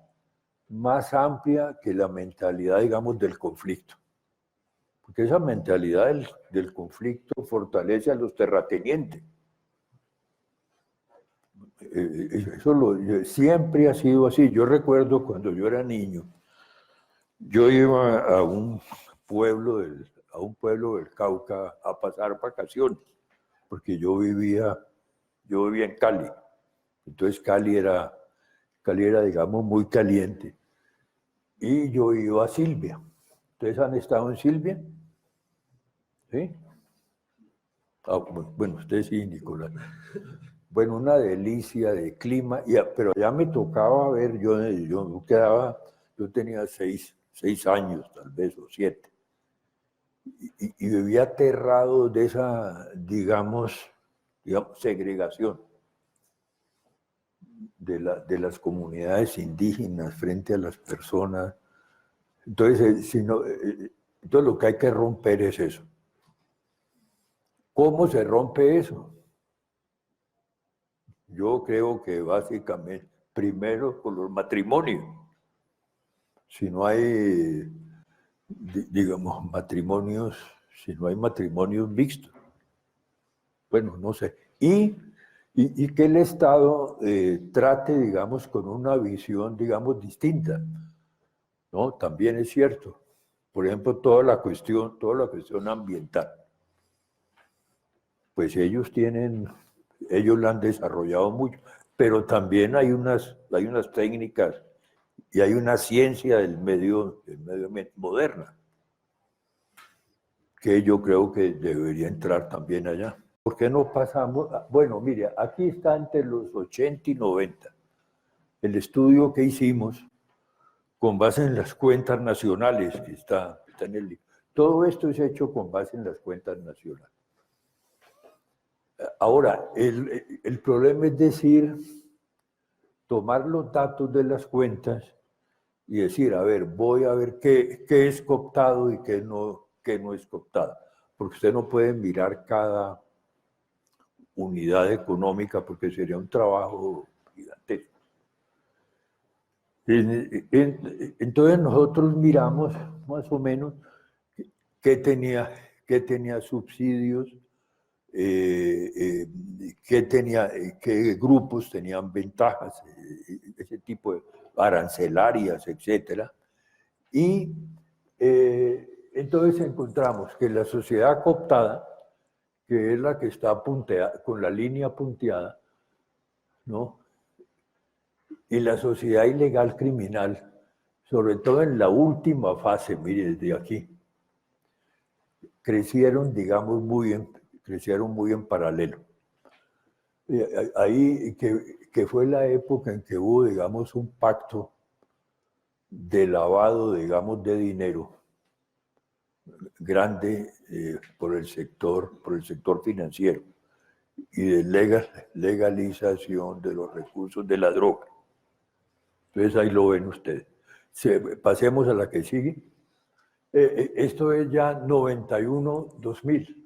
más amplia que la mentalidad, digamos, del conflicto. Porque esa mentalidad del conflicto fortalece a los terratenientes. Eso siempre ha sido así. Yo recuerdo cuando yo era niño, yo iba a un pueblo del Cauca a pasar vacaciones, porque yo vivía en Cali. Entonces Cali era, digamos, muy caliente. Y yo iba a Silvia. ¿Ustedes han estado en Silvia? ¿Sí? Bueno, ustedes sí, Nicolás. Bueno, una delicia de clima, pero ya me tocaba ver, yo tenía 6 años, tal vez, o 7, y vivía aterrado de esa, digamos, segregación de las comunidades indígenas frente a las personas. Entonces, entonces lo que hay que romper es eso. ¿Cómo se rompe eso? Yo creo que básicamente, primero con los matrimonios. Si no hay, digamos, si no hay matrimonios mixtos. Bueno, no sé. Y que el Estado trate, digamos, con una visión, digamos, distinta. ¿No? También es cierto. Por ejemplo, toda la cuestión ambiental. Pues ellos la han desarrollado mucho, pero también hay unas técnicas y hay una ciencia del medio ambiente moderna que yo creo que debería entrar también allá. ¿Por qué no pasamos? Bueno, mire, aquí está entre los 80 y 90 el estudio que hicimos con base en las cuentas nacionales que está en el libro. Todo esto es hecho con base en las cuentas nacionales. Ahora, el problema es tomar los datos de las cuentas y decir, a ver, voy a ver qué es cooptado y qué no es cooptado. Porque usted no puede mirar cada unidad económica porque sería un trabajo gigantesco. Entonces nosotros miramos más o menos qué tenía subsidios, qué grupos tenían ventajas, ese tipo de arancelarias, etc. Y entonces encontramos que la sociedad cooptada, que es la que está con la línea punteada, ¿no? Y la sociedad ilegal criminal, sobre todo en la última fase, mire, desde aquí, crecieron, digamos, muy en paralelo. Ahí que fue la época en que hubo, digamos, un pacto de lavado, digamos, de dinero grande por el sector financiero y de legalización de los recursos de la droga. Entonces ahí lo ven ustedes. Pasemos a la que sigue. Esto es ya 91-2000.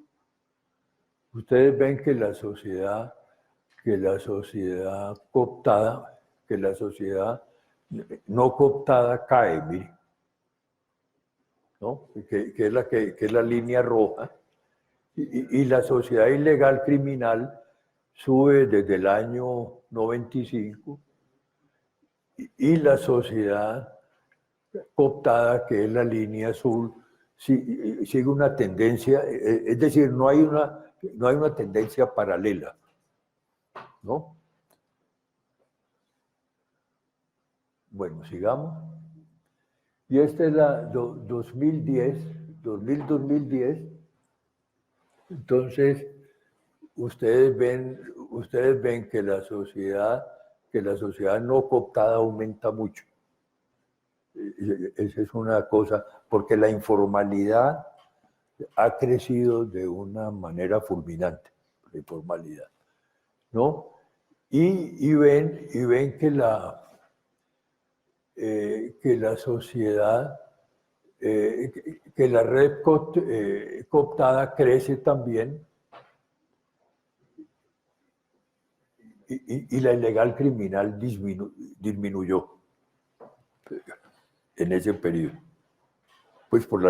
Ustedes ven que la sociedad cooptada, que la sociedad no cooptada cae, mire, ¿no? Que es la línea roja, y la sociedad ilegal criminal sube desde el año 95, y la sociedad cooptada, que es la línea azul, sigue una tendencia, es decir, no hay una tendencia paralela, ¿no? Bueno, sigamos. Y esta es la 2010. Entonces, ustedes ven que la sociedad no cooptada aumenta mucho. Esa es una cosa, porque la informalidad ha crecido de una manera fulminante, la informalidad, ¿no? Y ven que la sociedad, que la red cooptada crece también, y la ilegal criminal disminuyó en ese periodo, pues por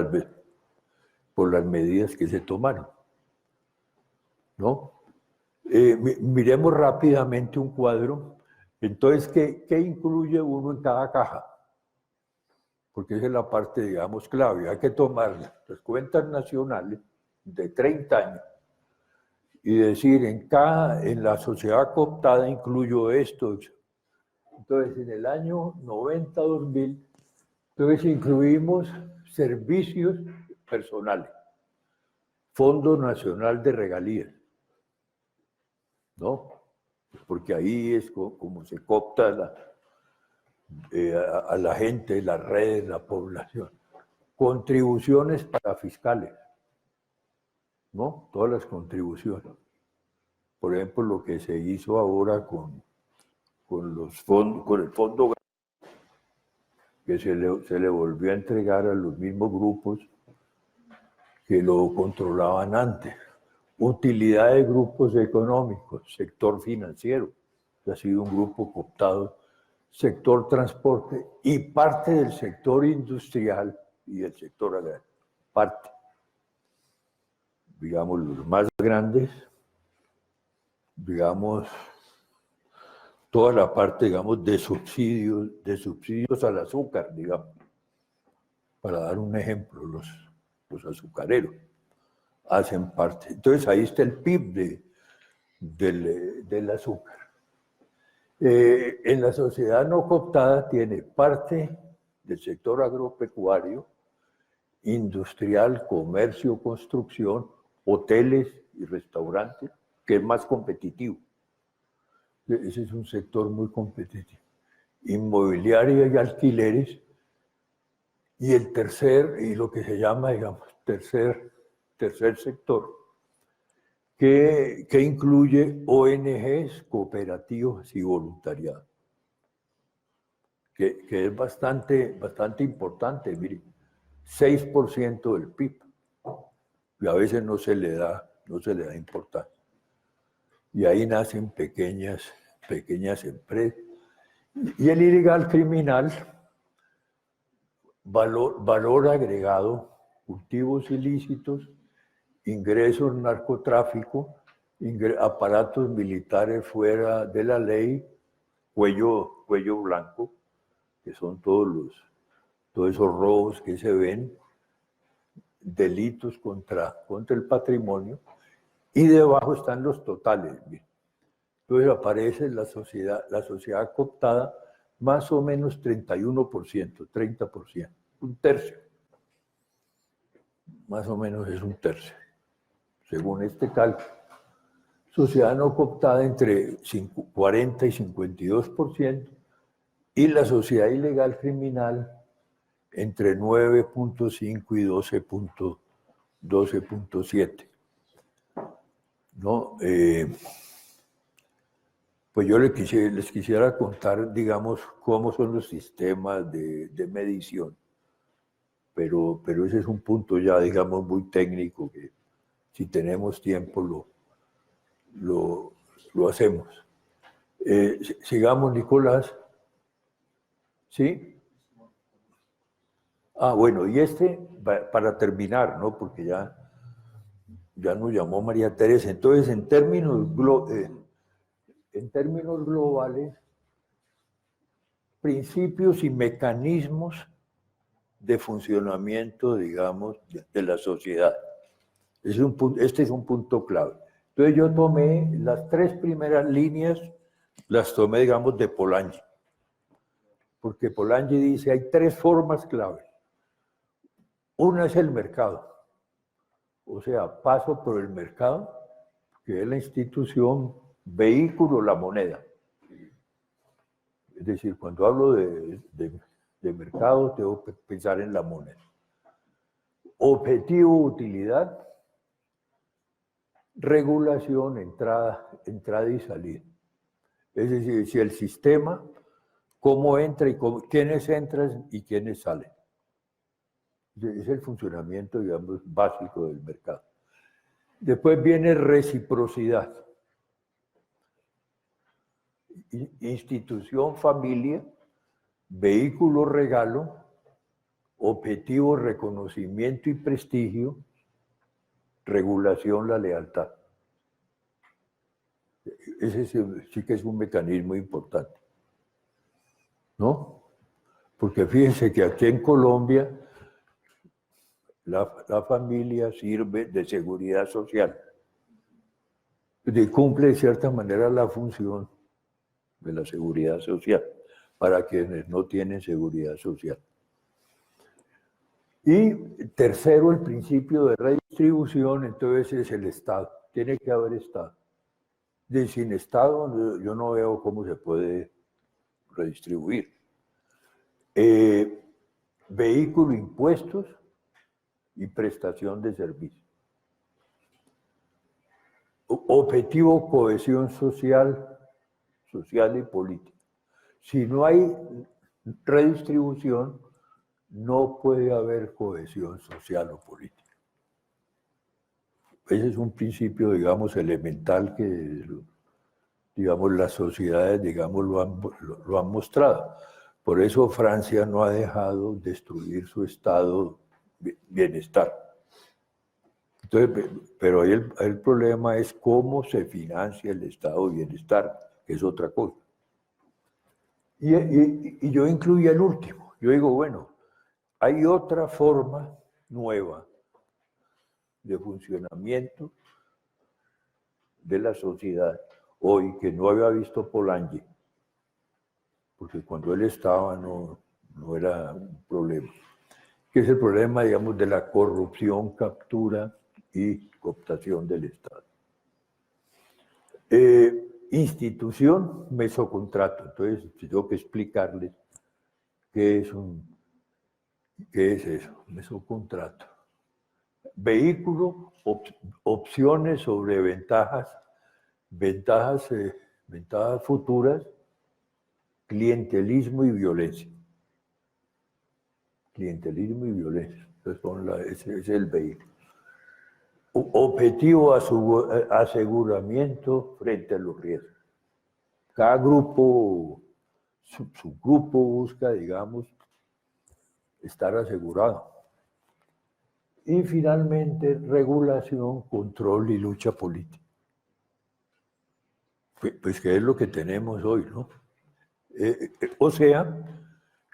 las medidas que se tomaron, ¿no? Miremos rápidamente un cuadro. Entonces, ¿qué incluye uno en cada caja? Porque esa es la parte, digamos, clave. Hay que tomar las cuentas nacionales de 30 años y decir, en la sociedad cooptada incluyo esto. Entonces, en el año 90-2000, entonces incluimos servicios personales, Fondo Nacional de Regalías, ¿no? Porque ahí es como se coopta a la gente, las redes, la población. Contribuciones para fiscales, ¿no? Todas las contribuciones. Por ejemplo, lo que se hizo ahora con los fondos, con el fondo que se le volvió a entregar a los mismos grupos que lo controlaban antes. Utilidad de grupos económicos, sector financiero, que ha sido un grupo cooptado, sector transporte y parte del sector industrial y del sector agrario. Parte. Digamos, los más grandes, digamos, toda la parte, digamos, de subsidios al azúcar, digamos, para dar un ejemplo, los azucareros hacen parte. Entonces ahí está el PIB del azúcar. En la sociedad no cooptada tiene parte del sector agropecuario, industrial, comercio, construcción, hoteles y restaurantes, que es más competitivo. Ese es un sector muy competitivo. Inmobiliaria y alquileres. Y el tercer, y lo que se llama, digamos, tercer sector, que incluye ONGs, cooperativas y voluntariado, que es bastante importante, miren, 6% del PIB, y a veces no se le da importancia. Y ahí nacen pequeñas empresas. Y el ilegal criminal, valor agregado, cultivos ilícitos, ingresos, narcotráfico, aparatos militares fuera de la ley, cuello blanco, que son todos esos robos que se ven, delitos contra el patrimonio, y debajo están los totales. Entonces aparece la sociedad cooptada, más o menos 31%, 30%, un tercio. Más o menos es un tercio, según este cálculo. Sociedad no cooptada entre 40 y 52%, y la sociedad ilegal criminal entre 9.5 y 12.7. ¿No? Pues yo les quisiera contar, digamos, cómo son los sistemas de medición, pero ese es un punto ya, digamos, muy técnico que si tenemos tiempo lo hacemos. Sigamos, Nicolás. ¿Sí? Ah, bueno, y para terminar, ¿no? Porque ya nos llamó María Teresa. Entonces, en términos globales, principios y mecanismos de funcionamiento, digamos, de la sociedad. Este es un punto clave. Entonces yo tomé las 3 primeras líneas, las tomé, digamos, de Polanyi. Porque Polanyi dice, hay 3 formas claves. Una es el mercado. O sea, paso por el mercado, que es la institución, vehículo, la moneda. Es decir, cuando hablo de mercado, tengo que pensar en la moneda. Objetivo, utilidad, regulación, entrada y salida. Es decir, si el sistema, cómo entra y quiénes entran y quiénes salen. Es el funcionamiento, digamos, básico del mercado. Después viene reciprocidad. Institución, familia, vehículo, regalo, objetivo, reconocimiento y prestigio, regulación, la lealtad. Ese sí que es un mecanismo importante, ¿no? Porque fíjense que aquí en Colombia la familia sirve de seguridad social, cumple de cierta manera la función de la seguridad social para quienes no tienen seguridad social. Y tercero, el principio de redistribución, entonces es el Estado. Tiene que haber Estado. Sin Estado yo no veo cómo se puede redistribuir. Vehículo, impuestos y prestación de servicios. Objetivo, cohesión social y política. Si no hay redistribución, no puede haber cohesión social o política. Ese es un principio, digamos, elemental que, digamos, las sociedades, digamos, lo han mostrado. Por eso Francia no ha dejado destruir su estado de bienestar. Entonces, pero ahí el problema es cómo se financia el estado de bienestar, que es otra cosa. Y yo incluí el último. Yo digo, bueno, hay otra forma nueva de funcionamiento de la sociedad hoy que no había visto Polanyi, porque cuando él estaba no era un problema, que es el problema, digamos, de la corrupción, captura y cooptación del Estado. Institución, mesocontrato. Entonces, tengo que explicarles qué es eso, mesocontrato. Vehículo, opciones sobre ventajas futuras, clientelismo y violencia. Clientelismo y violencia. Entonces ese es el vehículo. Objetivo, aseguramiento frente a los riesgos. Cada grupo, subgrupo busca, digamos, estar asegurado. Y finalmente, regulación, control y lucha política. Pues que es lo que tenemos hoy, ¿no? O sea,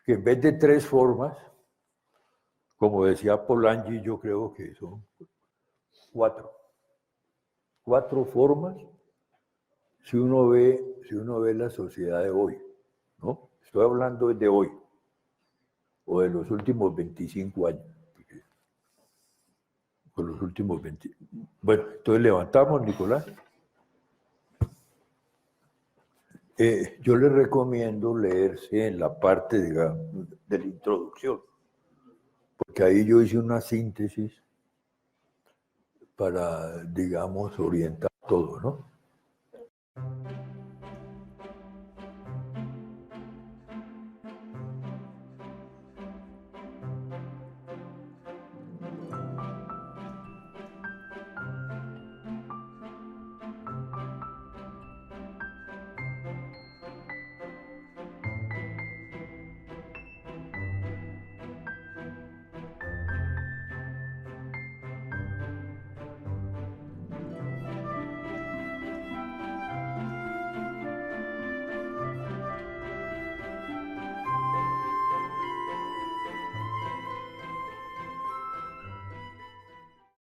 que en vez de 3 formas, como decía Polanyi, yo creo que son 4. 4 formas si uno ve la sociedad de hoy, ¿no? Estoy hablando de hoy, o de los últimos 25 años. Con los últimos 20. Bueno, entonces levantamos, Nicolás. Yo les recomiendo leerse en la parte, digamos, de la introducción, porque ahí yo hice una síntesis para, digamos, orientar todo, ¿no?